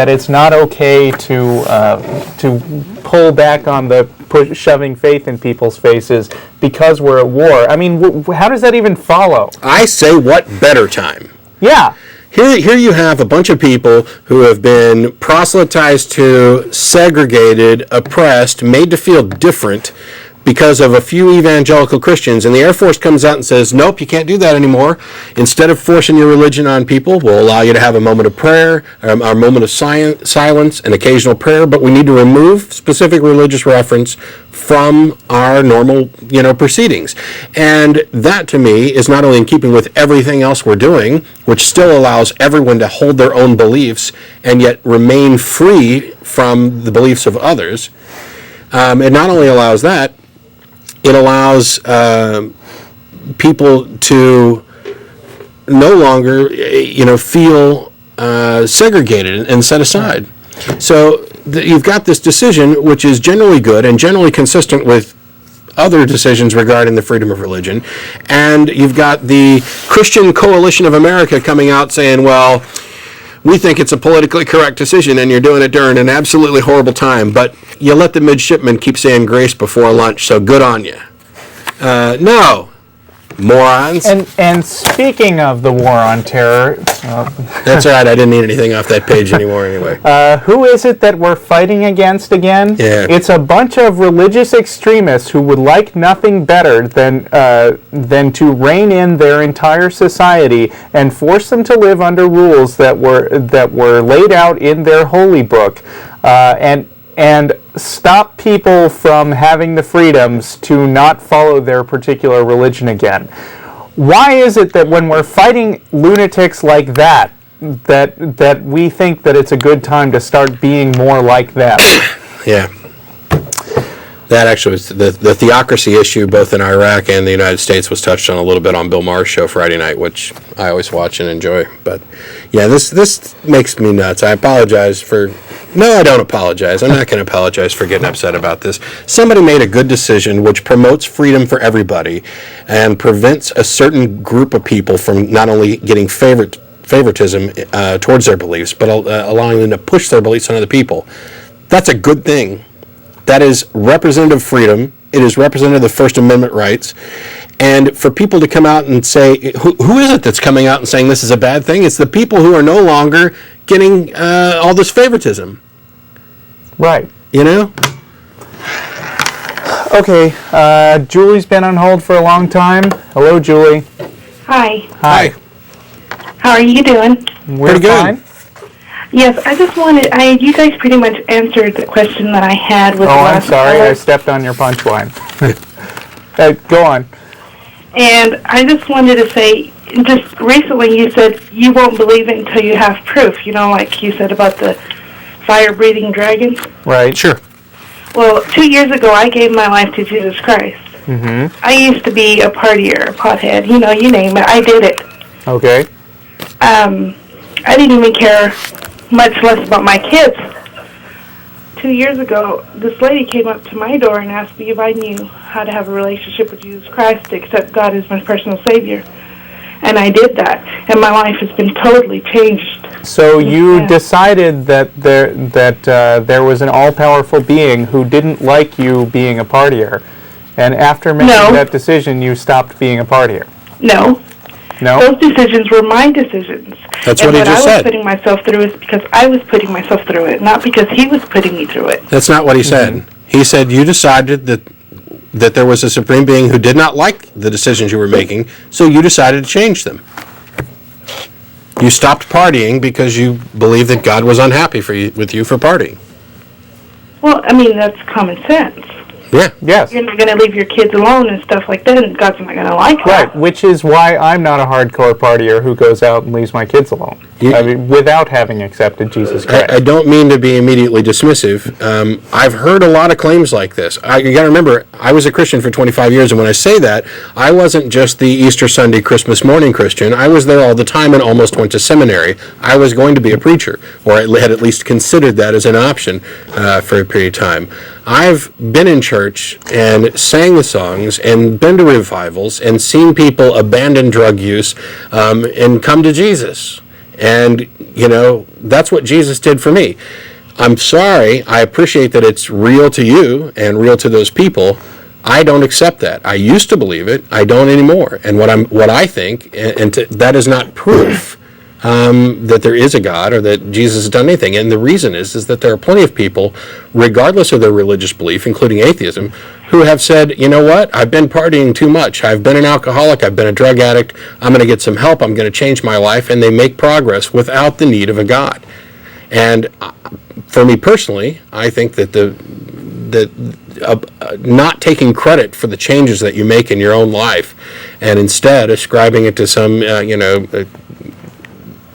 it's not okay to pull back on the shoving faith in people's faces because we're at war, I mean, how does that even follow? I say, what better time? Yeah. Here you have a bunch of people who have been proselytized to, segregated, oppressed, made to feel different because of a few evangelical Christians, and the Air Force comes out and says, nope, you can't do that anymore. Instead of forcing your religion on people, we'll allow you to have a moment of prayer, a moment of silence, an occasional prayer, but we need to remove specific religious reference from our normal, proceedings. And that, to me, is not only in keeping with everything else we're doing, which still allows everyone to hold their own beliefs and yet remain free from the beliefs of others. It not only allows that, it allows people to no longer, feel segregated and set aside. So you've got this decision, which is generally good and generally consistent with other decisions regarding the freedom of religion. And you've got the Christian Coalition of America coming out saying, well, we think it's a politically correct decision and you're doing it during an absolutely horrible time, but you let the midshipmen keep saying grace before lunch, so good on you. No. Morons. And speaking of the war on terror... That's all right, I didn't need anything off that page anymore anyway. Who is it that we're fighting against again? Yeah. It's a bunch of religious extremists who would like nothing better than to rein in their entire society and force them to live under rules that were laid out in their holy book, and stop people from having the freedoms to not follow their particular religion again. Why is it that when we're fighting lunatics like that we think that it's a good time to start being more like them? Yeah. That actually was the theocracy issue, both in Iraq and the United States, was touched on a little bit on Bill Maher's show Friday night, which I always watch and enjoy. But yeah, this makes me nuts. I apologize for... No, I don't apologize. I'm not going to apologize for getting upset about this. Somebody made a good decision which promotes freedom for everybody and prevents a certain group of people from not only getting favoritism towards their beliefs, but allowing them to push their beliefs on other people. That's a good thing. That is representative freedom. It is representative of the First Amendment rights. And for people to come out and say, who is it that's coming out and saying this is a bad thing? It's the people who are no longer getting all this favoritism. Right. You know? Okay, Julie's been on hold for a long time. Hello, Julie. Hi. Hi. How are you doing? We're Pretty good. fine. Yes, I just wanted, you guys pretty much answered the question that I had with the I'm last sorry, caller. I stepped on your punchline. Go on. And I just wanted to say, just recently you said you won't believe it until you have proof, you know, like you said about the fire-breathing dragon. Right. Sure. Well, 2 years ago I gave my life to Jesus Christ. Mm-hmm. I used to be a partier, a pothead, you know, you name it, I did it. Okay. I didn't even care much less about my kids. 2 years ago, this lady came up to my door and asked me if I knew how to have a relationship with Jesus Christ, to accept God as my personal Savior. And I did that, and my life has been totally changed. So you decided that there was an all-powerful being who didn't like you being a partier, and after making that decision, you stopped being a partier. No. No? Those decisions were my decisions. That's what he just And what I was said. putting myself through is because I was putting myself through it, not because he was putting me through it. That's not what he said. He said you decided that there was a supreme being who did not like the decisions you were making, so you decided to change them. You stopped partying because you believed that God was unhappy with you for partying. Well, I mean, that's common sense. Yeah. Yes. You're not going to leave your kids alone and stuff like that, and God's not going to like that. Right, which is why I'm not a hardcore partier who goes out and leaves my kids alone. I mean, without having accepted Jesus Christ. I don't mean to be immediately dismissive. I've heard a lot of claims like this. You got to remember, I was a Christian for 25 years, and when I say that, I wasn't just the Easter Sunday, Christmas morning Christian. I was there all the time and almost went to seminary. I was going to be a preacher, or I had at least considered that as an option for a period of time. I've been in church and sang the songs and been to revivals and seen people abandon drug use and come to Jesus. And, you know, that's what Jesus did for me. I'm sorry, I appreciate that it's real to you and real to those people. I don't accept that. I used to believe it. I don't anymore. And what I think, that is not proof that there is a God or that Jesus has done anything. And the reason is that there are plenty of people, regardless of their religious belief, including atheism, who have said, you know what, I've been partying too much. I've been an alcoholic. I've been a drug addict. I'm going to get some help. I'm going to change my life. And they make progress without the need of a God. And for me personally, I think that not taking credit for the changes that you make in your own life and instead ascribing it to some,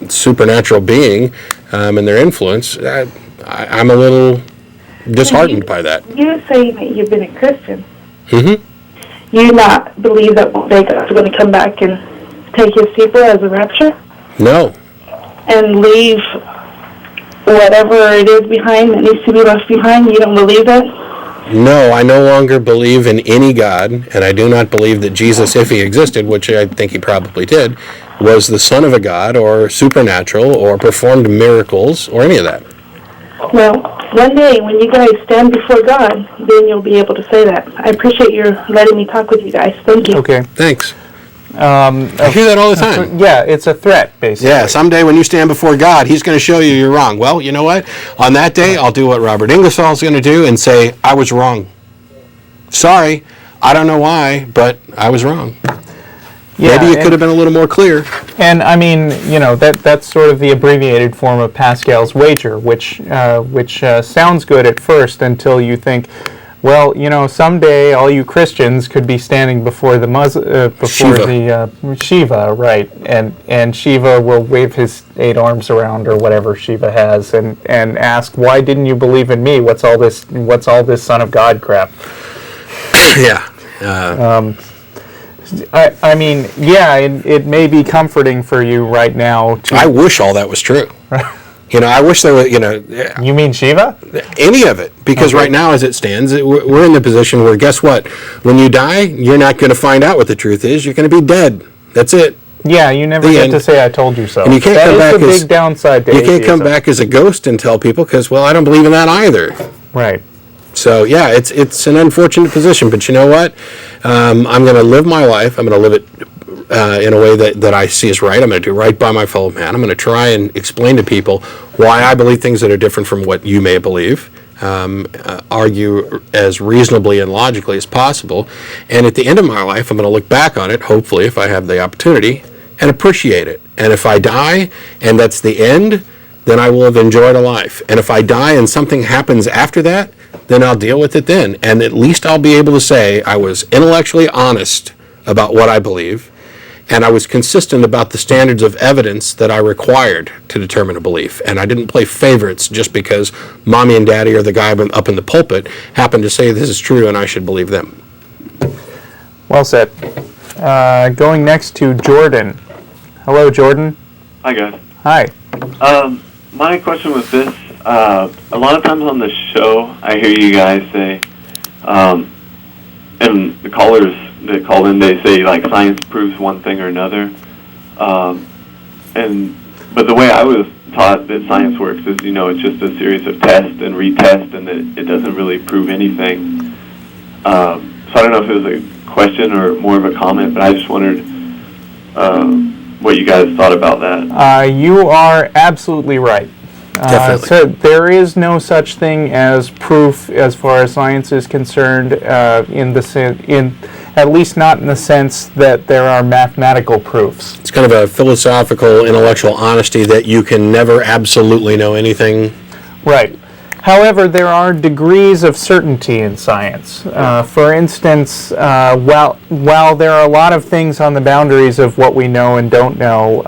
supernatural being and their influence, I'm a little disheartened by that. You're saying that you've been a Christian. Mm-hmm. You not believe that one day God's going to come back and take his people as a rapture? No. And leave whatever it is behind that needs to be left behind? You don't believe that? No, I no longer believe in any God, and I do not believe that Jesus, if he existed, which I think he probably did, was the son of a God or supernatural or performed miracles or any of that. Well, one day when you guys stand before God, then you'll be able to say that. I appreciate your letting me talk with you guys. Thank you. Okay. Thanks. I hear that all the time. Yeah, it's a threat, basically. Yeah, someday when you stand before God, he's going to show you you're wrong. Well, you know what? On that day, I'll do what Robert Ingersoll's going to do and say, I was wrong. Sorry, I don't know why, but I was wrong. Yeah, maybe it could have been a little more clear. And I mean, that's sort of the abbreviated form of Pascal's wager, which sounds good at first until you think, well, someday all you Christians could be standing before the Shiva, right? And Shiva will wave his 8 arms around or whatever Shiva has, and ask, why didn't you believe in me? What's all this Son of God crap? Yeah. I mean, yeah, it may be comforting for you right now. I wish all that was true. I wish there were, You mean Shiva? Any of it. Because right now, as it stands, we're in the position where, guess what? When you die, you're not going to find out what the truth is. You're going to be dead. That's it. Yeah, you never get to say, I told you so. And you can't come back a big downside to You atheism. can't come back as a ghost and tell people, because, well, I don't believe in that either. Right. So, yeah, it's an unfortunate position. But you know what? I'm going to live my life. I'm going to live it in a way that I see as right. I'm going to do right by my fellow man. I'm going to try and explain to people why I believe things that are different from what you may believe. Argue as reasonably and logically as possible. And at the end of my life, I'm going to look back on it, hopefully, if I have the opportunity, and appreciate it. And if I die and that's the end, then I will have enjoyed a life. And if I die and something happens after that, then I'll deal with it then. And at least I'll be able to say I was intellectually honest about what I believe, and I was consistent about the standards of evidence that I required to determine a belief. And I didn't play favorites just because mommy and daddy or the guy up in the pulpit happened to say this is true and I should believe them. Well said. Going next to Jordan. Hello, Jordan. Hi, guys. Hi. My question was this. A lot of times on the show, I hear you guys say, and the callers that call in, they say, like, science proves one thing or another. But the way I was taught that science works is, it's just a series of tests and retest, and that it doesn't really prove anything. So I don't know if it was a question or more of a comment, but I just wondered what you guys thought about that. You are absolutely right. Definitely. So there is no such thing as proof as far as science is concerned, at least not in the sense that there are mathematical proofs. It's kind of a philosophical, intellectual honesty that you can never absolutely know anything. Right. However, there are degrees of certainty in science. For instance, while there are a lot of things on the boundaries of what we know and don't know,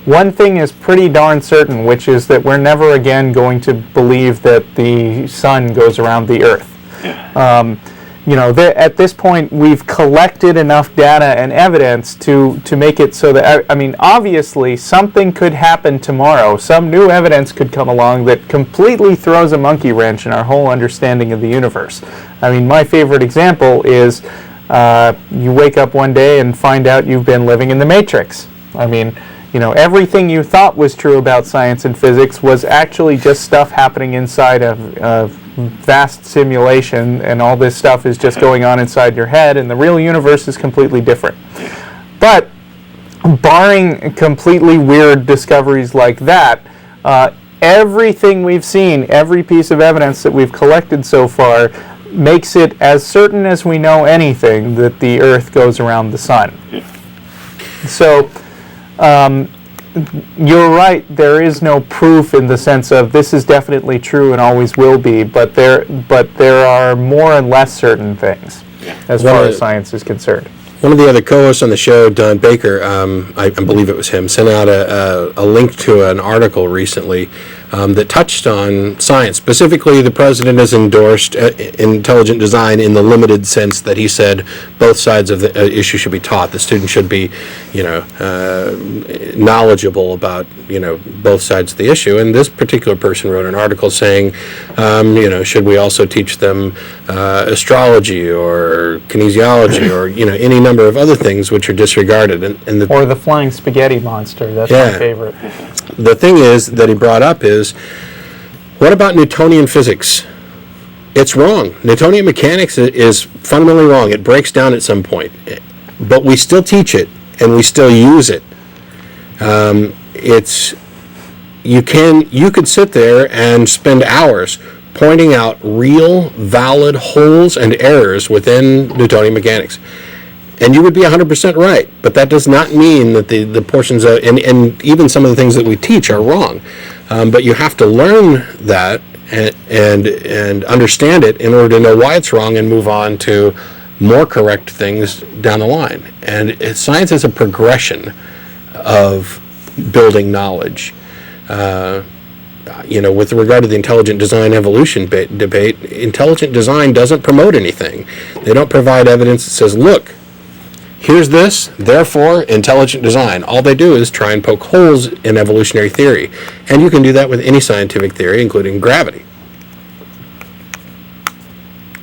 one thing is pretty darn certain, which is that we're never again going to believe that the sun goes around the earth. Yeah. At this point, we've collected enough data and evidence to make it so that, obviously, something could happen tomorrow. Some new evidence could come along that completely throws a monkey wrench in our whole understanding of the universe. My favorite example is you wake up one day and find out you've been living in the Matrix. Everything you thought was true about science and physics was actually just stuff happening inside of vast simulation, and all this stuff is just going on inside your head, and the real universe is completely different. But barring completely weird discoveries like that, everything we've seen, every piece of evidence that we've collected so far, makes it as certain as we know anything that the Earth goes around the sun. So you're right, there is no proof in the sense of this is definitely true and always will be, but there are more and less certain things as far as science is concerned. One of the other co-hosts on the show, Don Baker, I believe it was him, sent out a link to an article recently that touched on science. Specifically, the president has endorsed intelligent design in the limited sense that he said both sides of the issue should be taught. The student should be, knowledgeable about, both sides of the issue. And this particular person wrote an article saying, should we also teach them astrology or kinesiology or, any number of other things which are disregarded. Or the flying spaghetti monster. That's my favorite. The thing is that he brought up is, what about Newtonian physics? It's wrong. Newtonian mechanics is fundamentally wrong. It breaks down at some point. But we still teach it, and we still use it. You could sit there and spend hours pointing out real, valid holes and errors within Newtonian mechanics. And you would be 100% right, but that does not mean that the portions of, and even some of the things that we teach are wrong. But you have to learn that and understand it in order to know why it's wrong and move on to more correct things down the line. And science is a progression of building knowledge. With regard to the intelligent design evolution debate, intelligent design doesn't promote anything. They don't provide evidence that says, look, here's this, therefore, intelligent design. All they do is try and poke holes in evolutionary theory. And you can do that with any scientific theory, including gravity.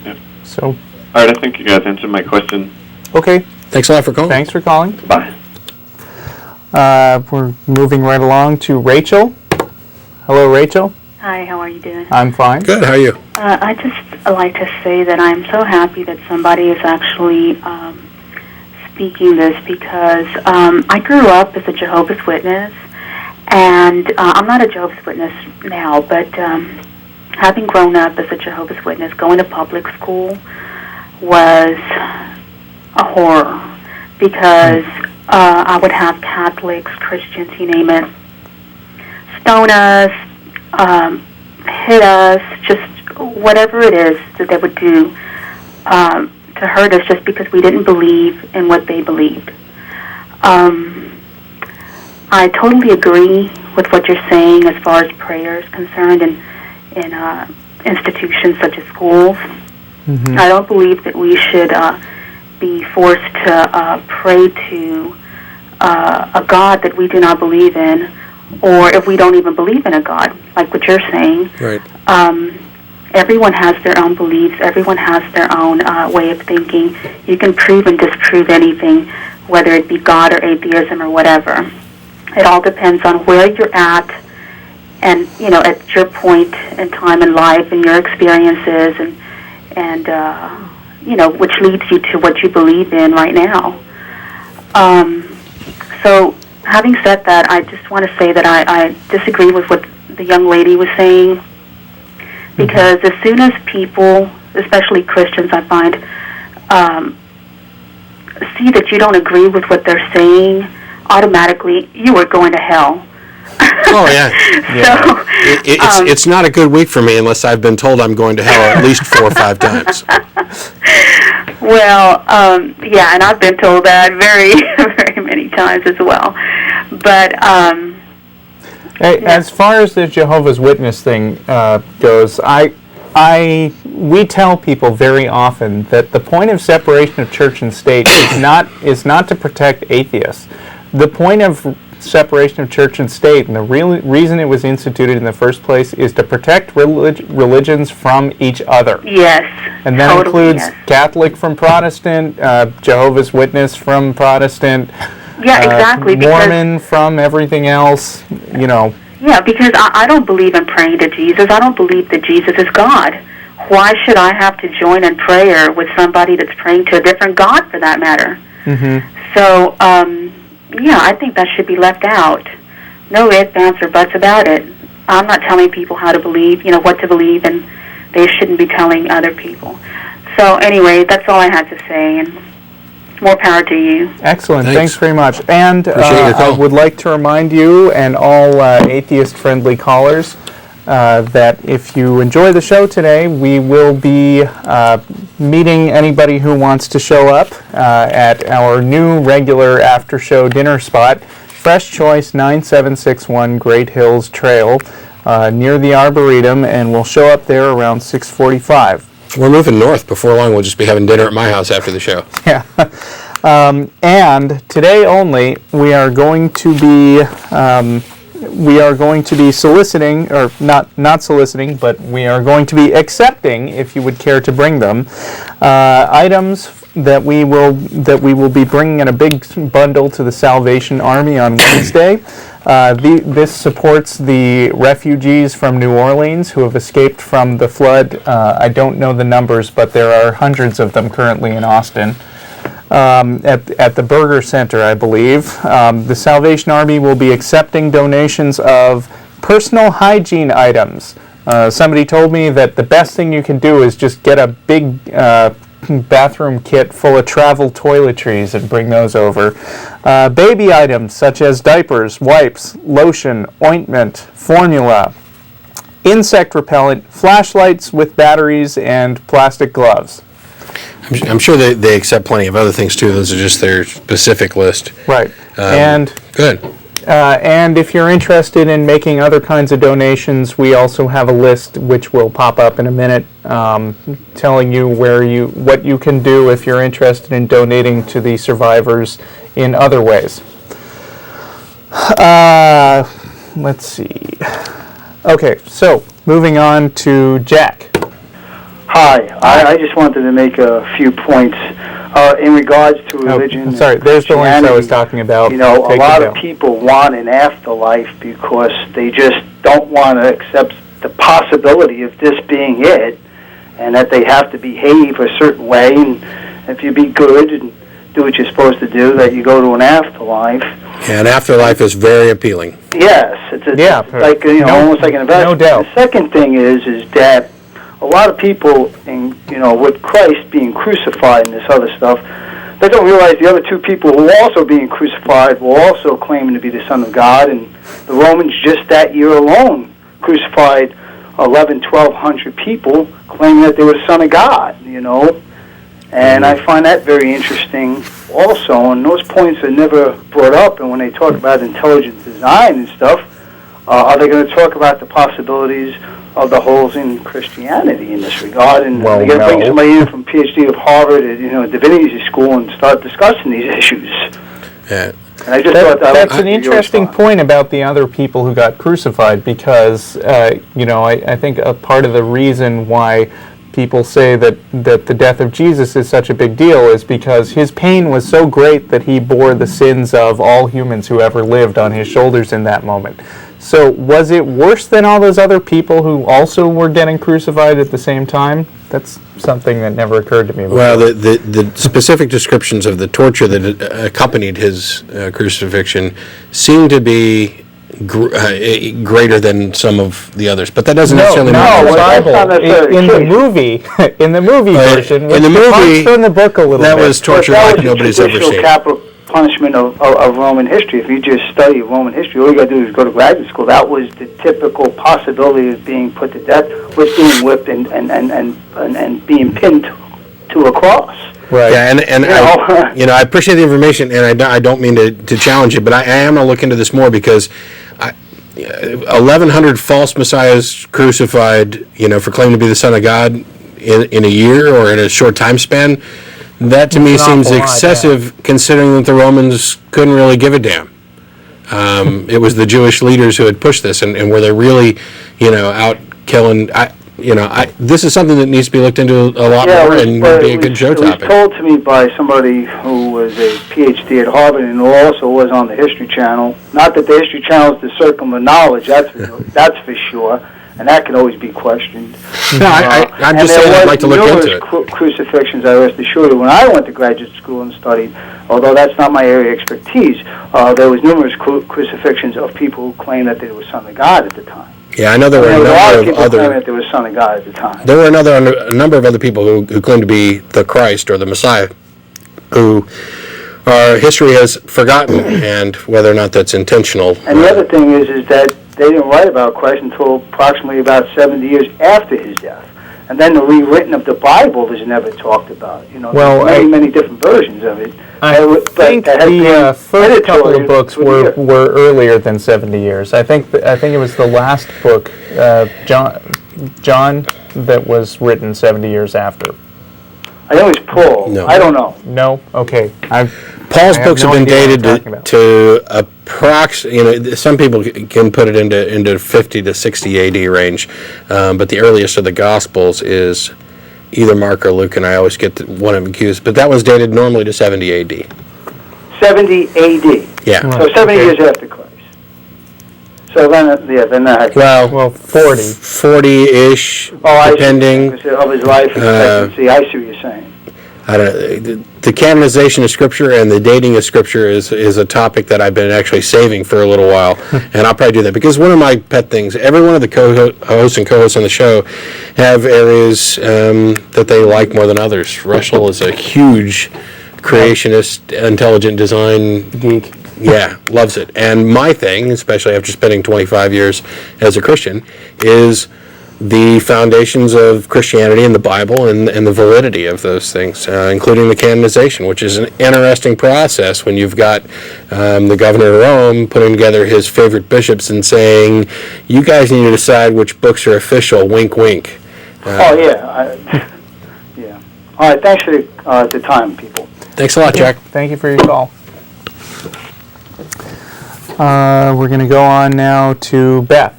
Yeah. So. All right, I think you guys answered my question. Okay. Thanks a lot for calling. Thanks for calling. Bye. We're moving right along to Rachel. Hello, Rachel. Hi, how are you doing? I'm fine. Good, how are you? I just like to say that I'm so happy that somebody is actually speaking this because I grew up as a Jehovah's Witness, and I'm not a Jehovah's Witness now, but having grown up as a Jehovah's Witness, going to public school was a horror because I would have Catholics, Christians, you name it, stone us, hit us, just whatever it is that they would do to hurt us just because we didn't believe in what they believed. I totally agree with what you're saying as far as prayer is concerned in institutions such as schools. Mm-hmm. I don't believe that we should be forced to pray to a God that we do not believe in, or if we don't even believe in a God, like what you're saying. Right. Everyone has their own beliefs. Everyone has their own way of thinking. You can prove and disprove anything, whether it be God or atheism or whatever. It all depends on where you're at and, at your point in time in life and your experiences and which leads you to what you believe in right now. So having said that, I just want to say that I disagree with what the young lady was saying, because as soon as people, especially Christians, I find, see that you don't agree with what they're saying, automatically you are going to hell. Oh, yeah. So, it's not a good week for me unless I've been told I'm going to hell at least 4 or 5 times. Well, yeah, and I've been told that very, very many times as well. But as far as the Jehovah's Witness thing goes, we tell people very often that the point of separation of church and state is not to protect atheists. The point of separation of church and state, and the reason it was instituted in the first place, is to protect religions from each other. Yes. And that totally, includes Catholic from Protestant, Jehovah's Witness from Protestant, yeah, exactly, Mormon from everything else, Yeah, because I don't believe in praying to Jesus. I don't believe that Jesus is God. Why should I have to join in prayer with somebody that's praying to a different God, for that matter? Mm-hmm. So, yeah, I think that should be left out. No ifs, ands, or buts about it. I'm not telling people how to believe, what to believe, and they shouldn't be telling other people. So anyway, that's all I had to say, and more power to you. Excellent. Thanks very much. And I would like to remind you and all atheist-friendly callers that if you enjoy the show today, we will be meeting anybody who wants to show up at our new regular after-show dinner spot, Fresh Choice 9761 Great Hills Trail. near the Arboretum, and we'll show up there around 6:45. We're moving north. Before long, we'll just be having dinner at my house after the show. Yeah. And today only, we are going to be soliciting, or not soliciting, but we are going to be accepting, if you would care to bring them, items that we will be bringing in a big bundle to the Salvation Army on Wednesday. This supports the refugees from New Orleans who have escaped from the flood. I don't know the numbers, but there are hundreds of them currently in Austin. At the Burger Center, I believe. The Salvation Army will be accepting donations of personal hygiene items. Somebody told me that the best thing you can do is just get a big bathroom kit full of travel toiletries and bring those over. Baby items such as diapers, wipes, lotion, ointment, formula, insect repellent, flashlights with batteries, and plastic gloves. I'm sure they accept plenty of other things too. Those are just their specific list. Right. And good. And if you're interested in making other kinds of donations, we also have a list which will pop up in a minute, telling you what you can do if you're interested in donating to the survivors in other ways. Let's see. Okay, so moving on to Jack. Hi, I just wanted to make a few points in regards to religion. Sorry, there's the links I was talking about. You know, a lot of people want an afterlife because they just don't want to accept the possibility of this being it, and that they have to behave a certain way, and if you be good and do what you're supposed to do, that you go to an afterlife. Yeah, an afterlife is very appealing. Yes, it's like, almost like an investment. No doubt. The second thing is that a lot of people, with Christ being crucified and this other stuff, they don't realize the other two people who were also being crucified were also claiming to be the Son of God, and the Romans just that year alone crucified 1,200 people claiming that they were the Son of God, And I find that very interesting also, and those points are never brought up, and when they talk about intelligent design and stuff, are they going to talk about the possibilities of the holes in Christianity in this regard? And they're going to bring somebody in from PhD of Harvard at Divinity School and start discussing these issues. Yeah. And I just thought that's an interesting point about the other people who got crucified, because I think a part of the reason why people say that the death of Jesus is such a big deal is because his pain was so great that he bore the sins of all humans who ever lived on his shoulders in that moment. So was it worse than all those other people who also were getting crucified at the same time? That's something that never occurred to me before. Well, the specific descriptions of the torture that accompanied his crucifixion seem to be greater than some of the others, but that doesn't necessarily matter. In the movie version, in the movie, from the book a little that bit. was torture like nobody's ever seen. Capital punishment of Roman history. If you just study Roman history, all you got to do is go to graduate school. That was the typical possibility of being put to death, was being whipped and being pinned to a cross. Right. Yeah, and I appreciate the information, and I don't mean to challenge it, but I am going to look into this more, because 1,100 false messiahs crucified, for claiming to be the Son of God in a year or in a short time span. That to me seems excessive, considering that the Romans couldn't really give a damn. It was the Jewish leaders who had pushed this, and were they really, out killing? This is something that needs to be looked into a lot more, and would be a good show topic. It was told to me by somebody who was a PhD at Harvard and who also was on the History Channel. Not that the History Channel is the circle of knowledge, that's for sure, and that can always be questioned. No, I'm just saying I'd like to look into it. Crucifixions, I rest assured you. When I went to graduate school and studied, although that's not my area of expertise, there was numerous crucifixions of people who claimed that they were Son of God at the time. Yeah, I know there were a number of other. That there was Son of God at the time. There were a number of other people who claimed to be the Christ or the Messiah, who our history has forgotten, and whether or not that's intentional. And the other thing is that they didn't write about Christ until approximately about 70 years after his death. And then the rewritten of the Bible is never talked about. You know, Well, there's many different versions of it. I think the first couple of books were earlier than 70 years. I think it was the last book, John, that was written 70 years after. I know it's Paul. No. I don't know. No? Okay. Paul's books have been dated to to approximately, some people can put it into 50 to 60 AD range, but the earliest of the Gospels is either Mark or Luke, and I always get one of them confused, but that one's dated normally to 70 AD. 70 AD. Yeah. So 70 years after Christ. So then that. Well, 40. 40-ish, depending. Of his life expectancy. I see what you're saying. I don't know. The canonization of Scripture and the dating of Scripture is a topic that I've been actually saving for a little while, and I'll probably do that because one of my pet things. Every one of the hosts and co-hosts on the show have areas that they like more than others. Russell is a huge creationist, intelligent design geek. Yeah, loves it. And my thing, especially after spending 25 years as a Christian, is the foundations of Christianity and the Bible and the validity of those things, including the canonization, which is an interesting process when you've got the governor of Rome putting together his favorite bishops and saying, you guys need to decide which books are official, wink, wink. Yeah. All right, thanks for the time, people. Thanks a lot, Jack. Thank you for your call. We're going to go on now to Beth.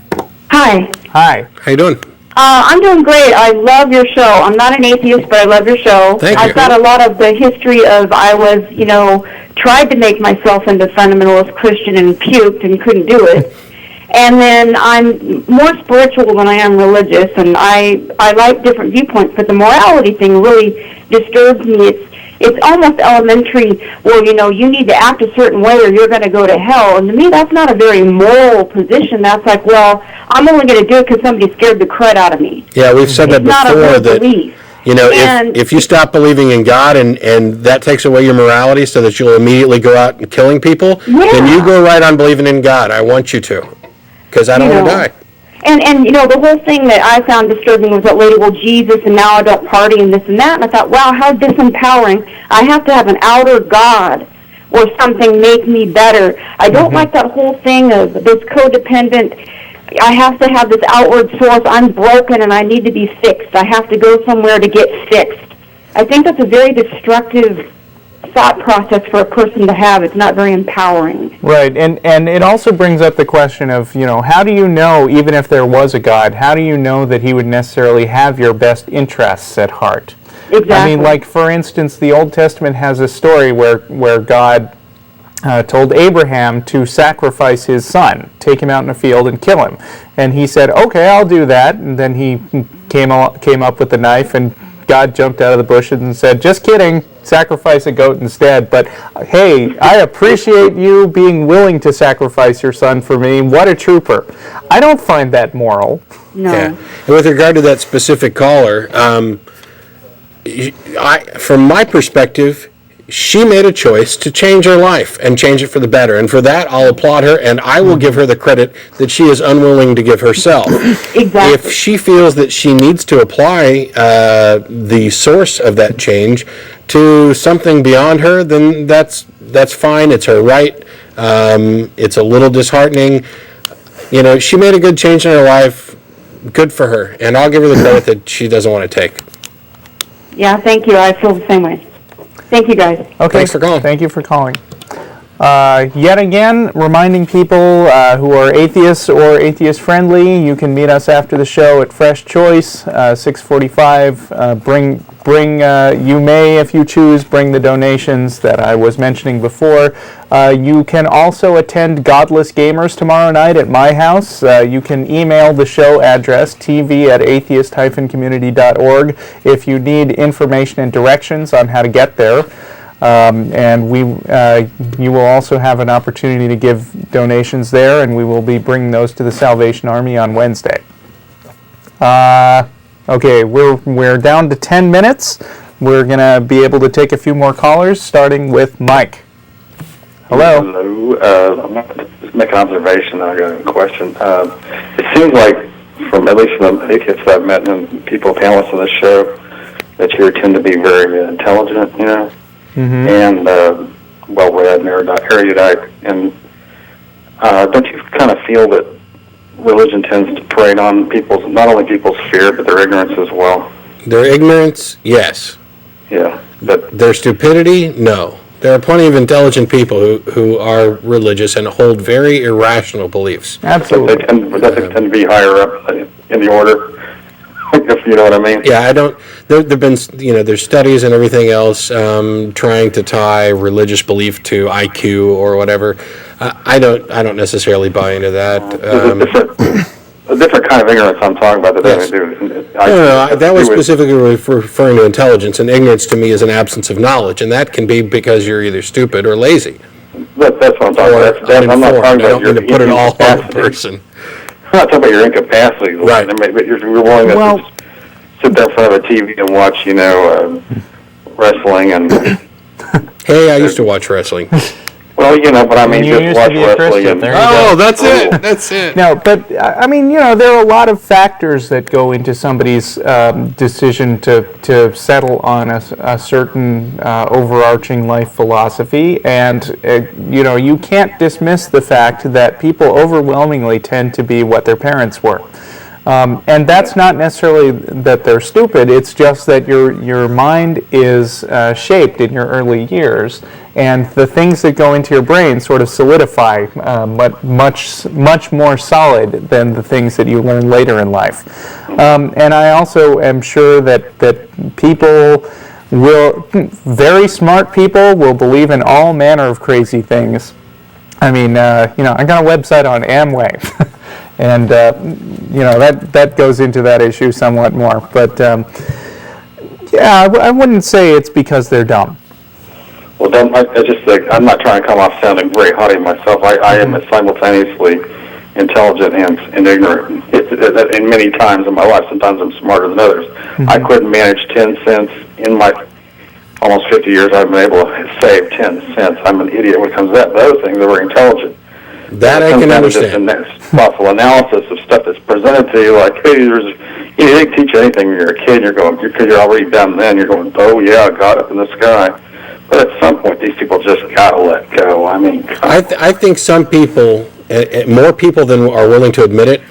Hi. Hi. How you doing? I'm doing great. I love your show. I'm not an atheist, but I love your show. Thank you. I've got a lot of the history of I was, tried to make myself into fundamentalist Christian and puked and couldn't do it. And then I'm more spiritual than I am religious, and I like different viewpoints, but the morality thing really disturbs me. It's almost elementary. Well, you need to act a certain way or you're going to go to hell. And to me, that's not a very moral position. That's like, well, I'm only going to do it because somebody scared the crud out of me. Yeah, we've said that not before. a real That belief. If you stop believing in God and that takes away your morality so that you'll immediately go out and killing people, then you go right on believing in God. I want you to, because I don't want to die. And the whole thing that I found disturbing was that lady, well, Jesus, and now I don't party and this and that. And I thought, wow, how disempowering. I have to have an outer God or something make me better. I don't like that whole thing of this codependent, I have to have this outward source. I'm broken and I need to be fixed. I have to go somewhere to get fixed. I think that's a very destructive thought process for a person to have. It's not very empowering. Right, and it also brings up the question of, how do you know, even if there was a God, how do you know that he would necessarily have your best interests at heart? Exactly. I mean, like, for instance, the Old Testament has a story where God told Abraham to sacrifice his son, take him out in a field and kill him. And he said, okay, I'll do that. And then he came up with the knife, and God jumped out of the bushes and said, just kidding, sacrifice a goat instead. But hey, I appreciate you being willing to sacrifice your son for me. What a trooper. I don't find that moral. No. Yeah. And with regard to that specific caller, from my perspective, she made a choice to change her life and change it for the better. And for that, I'll applaud her, and I will give her the credit that she is unwilling to give herself. Exactly. If she feels that she needs to apply the source of that change to something beyond her, then that's fine. It's her right. It's a little disheartening. She made a good change in her life. Good for her. And I'll give her the credit that she doesn't want to take. Yeah, thank you. I feel the same way. Thank you, guys. Okay. Thanks for calling. Thank you for calling. Yet again, reminding people who are atheists or atheist-friendly, you can meet us after the show at Fresh Choice, 6:45. You may, if you choose, bring the donations that I was mentioning before. You can also attend Godless Gamers tomorrow night at my house. You can email the show address, tv@atheist-community.org, if you need information and directions on how to get there. And you will also have an opportunity to give donations there, and we will be bringing those to the Salvation Army on Wednesday. Okay, we're down to 10 minutes. We're going to be able to take a few more callers, starting with Mike. Hello. Hello. I'm going to make an observation. I got a question. It seems like from at least the atheists I've met and people, panelists on the show, that you tend to be very intelligent, you know, and well-read and erudite. And don't you kind of feel that religion tends to prey on people's, not only people's fear, but their ignorance as well? Their ignorance, yes. Yeah. But their stupidity, no. There are plenty of intelligent people who are religious and hold very irrational beliefs. Absolutely. But they tend to be higher up in the order, if you know what I mean. Yeah, I don't. There've been, there's studies and everything else trying to tie religious belief to IQ or whatever. I don't necessarily buy into that. A different kind of ignorance I'm talking about that Yes. they do. No, that was specifically referring to intelligence, and ignorance to me is an absence of knowledge, and that can be because you're either stupid or lazy. That's what I'm talking about. I'm not talking about your to put it all on the person. I'm not talking about your incapacity, Right? But you're willing to just sit there in front of a TV and watch, wrestling and. Hey, I used to watch wrestling. Well, but I mean, You just used watch to be a wrestling Christian. and. There you go. That's it. That's it. No, but I mean, there are a lot of factors that go into somebody's decision to settle on a certain overarching life philosophy, and you can't dismiss the fact that people overwhelmingly tend to be what their parents were. And that's not necessarily that they're stupid, it's just that your mind is shaped in your early years, and the things that go into your brain sort of solidify but much more solid than the things that you learn later in life. And I also am sure that people very smart people will believe in all manner of crazy things. I mean, I got a website on Amway. And, that goes into that issue somewhat more. But, I wouldn't say it's because they're dumb. Well, I'm not trying to come off sounding very haughty myself. I am simultaneously intelligent and ignorant. And many times in my life, sometimes I'm smarter than others. I couldn't manage 10 cents in my almost 50 years. I've been able to save 10 cents. I'm an idiot when it comes to that. But other things are very intelligent. That I can understand. Just thoughtful analysis of stuff that's presented to you, like, hey, they didn't teach you anything when you're a kid. Because you're already dumb then. You're going, oh yeah, God up in the sky. But at some point, these people just gotta let go. I mean, I think some people, more people than are willing to admit it,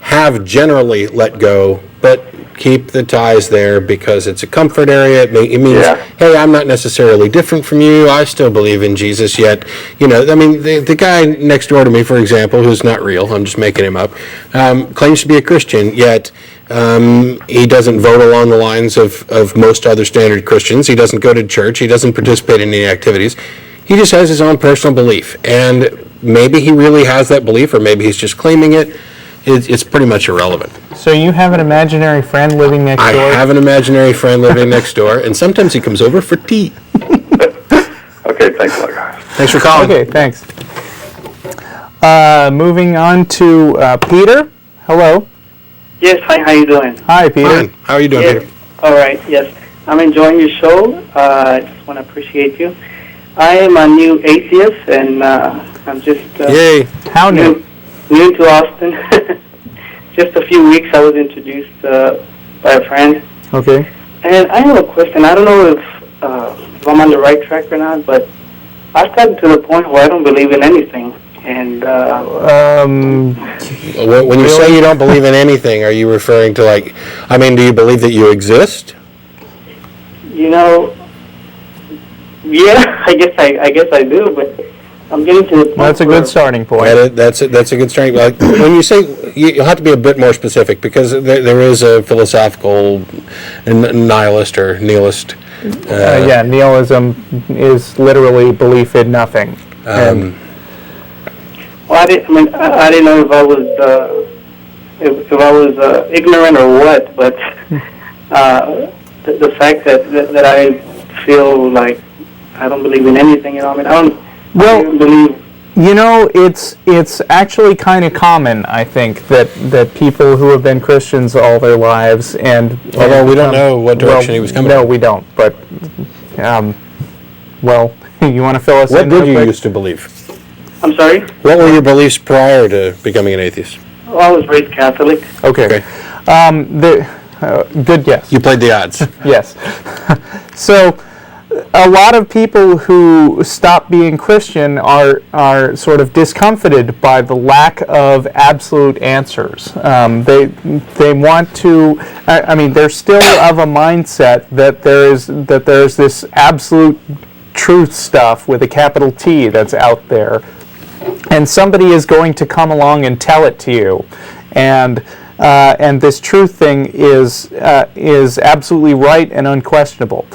have generally let go, but keep the ties there because it's a comfort area. It means, hey, I'm not necessarily different from you. I still believe in Jesus, yet, I mean, the guy next door to me, for example, who's not real, I'm just making him up, claims to be a Christian, yet he doesn't vote along the lines of most other standard Christians. He doesn't go to church. He doesn't participate in any activities. He just has his own personal belief, and maybe he really has that belief, or maybe he's just claiming it. It's pretty much irrelevant. So you have an imaginary friend living next door? I have an imaginary friend living next door, and sometimes he comes over for tea. Okay, thanks a lot, guys. Thanks for calling. Okay, thanks. Moving on to Peter. Hello. Yes, hi, how you doing? Hi, Peter. Fine. How are you doing, Yes. Peter? All right, yes. I'm enjoying your show. I just want to appreciate you. I am a new atheist, and I'm just... Yay. How new? New to Austin. Just a few weeks I was introduced by a friend. Okay. And I have a question. I don't know if I'm on the right track or not, but I've gotten to the point where I don't believe in anything. And when you say you don't believe in anything, are you referring to do you believe that you exist? Yeah, I guess I do, but I'm getting to the point. That's a good starting point. That's a good starting point. When you say, you'll have to be a bit more specific, because there is a philosophical nihilist or nihilist. Nihilism is literally belief in nothing. Well, I didn't know if I was ignorant or what, but the fact that I feel like I don't believe in anything, I don't believe. It's actually kind of common, I think, that people who have been Christians all their lives although we don't know what direction he was coming. No, we don't. But you want to fill us in? What did you used to believe? I'm sorry? What were your beliefs prior to becoming an atheist? Well, I was raised Catholic. Okay. Good guess. You played the odds. Yes. So, a lot of people who stop being Christian are sort of discomfited by the lack of absolute answers. They want to. I mean, they're still of a mindset that there's this absolute truth stuff with a capital T that's out there, and somebody is going to come along and tell it to you, and this truth thing is absolutely right and unquestionable.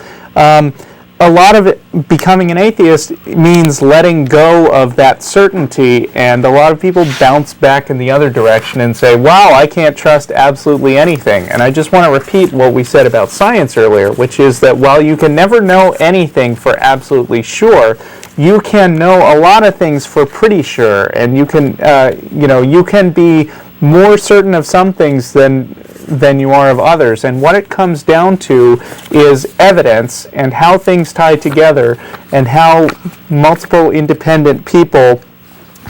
A lot of it, becoming an atheist means letting go of that certainty, and a lot of people bounce back in the other direction and say, wow, I can't trust absolutely anything. And I just want to repeat what we said about science earlier, which is that while you can never know anything for absolutely sure, you can know a lot of things for pretty sure, and you can be more certain of some things than you are of others. And what it comes down to is evidence and how things tie together and how multiple independent people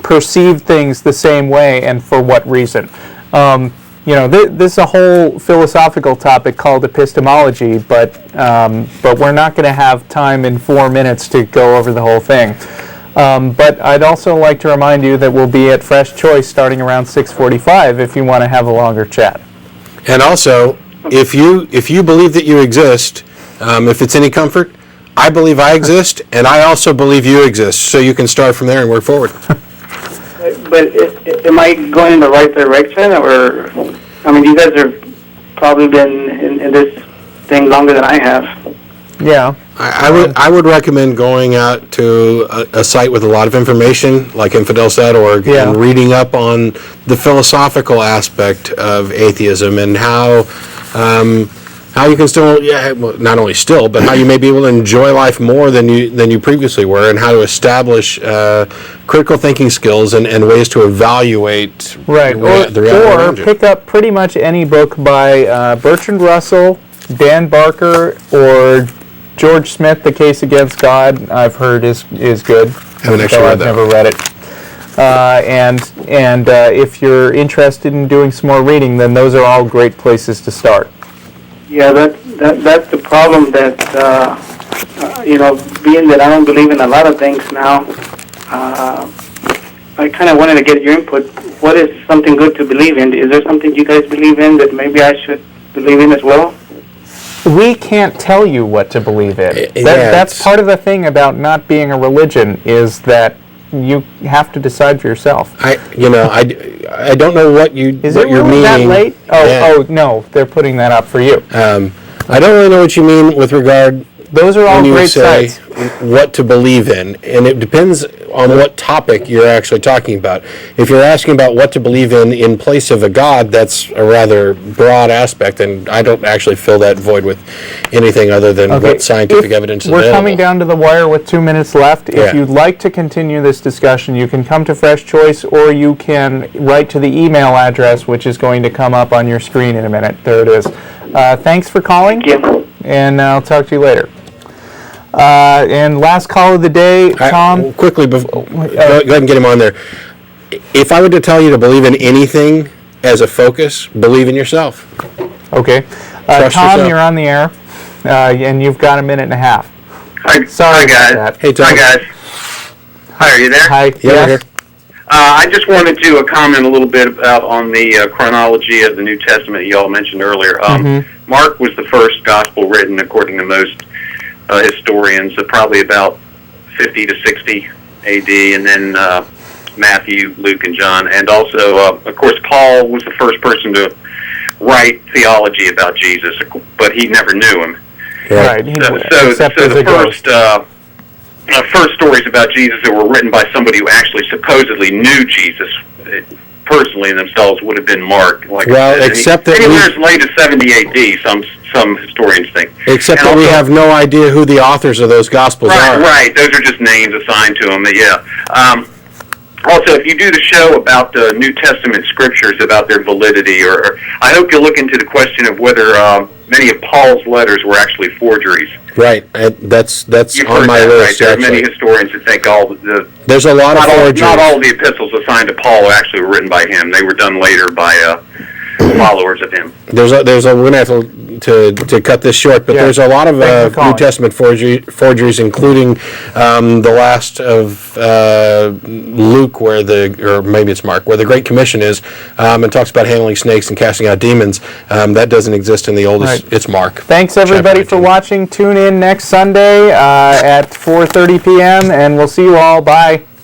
perceive things the same way and for what reason. This is a whole philosophical topic called epistemology, but we're not going to have time in 4 minutes to go over the whole thing. But I'd also like to remind you that we'll be at Fresh Choice starting around 6:45 if you want to have a longer chat. And also, if you believe that you exist, if it's any comfort, I believe I exist, and I also believe you exist. So you can start from there and work forward. But am I going in the right direction, or I mean, you guys have probably been in this thing longer than I have. Yeah. I would recommend going out to a site with a lot of information, like infidels.org, and reading up on the philosophical aspect of atheism and how you can still, not only still, but how you may be able to enjoy life more than you previously were, and how to establish critical thinking skills and ways to evaluate the reality around you. Or pick up pretty much any book by Bertrand Russell, Dan Barker, or George Smith, The Case Against God, I've heard is good. Haven't actually read that. I've never read it. And if you're interested in doing some more reading, then those are all great places to start. Yeah, that's the problem. That being that I don't believe in a lot of things now, I kind of wanted to get your input. What is something good to believe in? Is there something you guys believe in that maybe I should believe in as well? We can't tell you what to believe in. That's part of the thing about not being a religion, is that you have to decide for yourself. I don't know what you're meaning. Is it really that late? Oh, no, they're putting that up for you. I don't really know what you mean with regard. Those are all great sites. What to believe in, and it depends on what topic you're actually talking about. If you're asking about what to believe in place of a God, that's a rather broad aspect, and I don't actually fill that void with anything other than what scientific evidence is available. We're coming down to the wire with 2 minutes left. If you'd like to continue this discussion, you can come to Fresh Choice, or you can write to the email address, which is going to come up on your screen in a minute. There it is. Thanks for calling, and I'll talk to you later. And last call of the day, Tom. Quickly, go ahead and get him on there. If I were to tell you to believe in anything as a focus, believe in yourself. Okay. Tom, yourself. You're on the air, and you've got a minute and a half. Hi, guys. Hey, Tom. Hi, guys. Hi, are you there? Hi. Yeah, here. I just wanted to comment a little bit about on the chronology of the New Testament you all mentioned earlier. Mark was the first gospel written, according to most historians, probably about 50 to 60 AD, and then Matthew, Luke, and John. And also, of course, Paul was the first person to write theology about Jesus, but he never knew him. Right. So the first stories about Jesus that were written by somebody who actually supposedly knew Jesus personally themselves would have been Mark. Except that anywhere as late as 70 AD, some historians think. Except that we have no idea who the authors of those Gospels are. Right, those are just names assigned to them. Yeah. Also, if you do the show about the New Testament scriptures, about their validity, or I hope you'll look into the question of whether many of Paul's letters were actually forgeries. Right, that's You've on heard my that, list. right? There are actually. many historians that think There's a lot of forgeries. not all the epistles assigned to Paul actually were written by him. They were done later by followers of him. We're gonna have to cut this short, but there's a lot of New Testament forgeries, including the last of Luke, or maybe it's Mark, where the Great Commission is, and talks about handling snakes and casting out demons. That doesn't exist in the oldest. Right. It's Mark. Thanks everybody for watching. Tune in next Sunday at 4:30 p.m. and we'll see you all. Bye.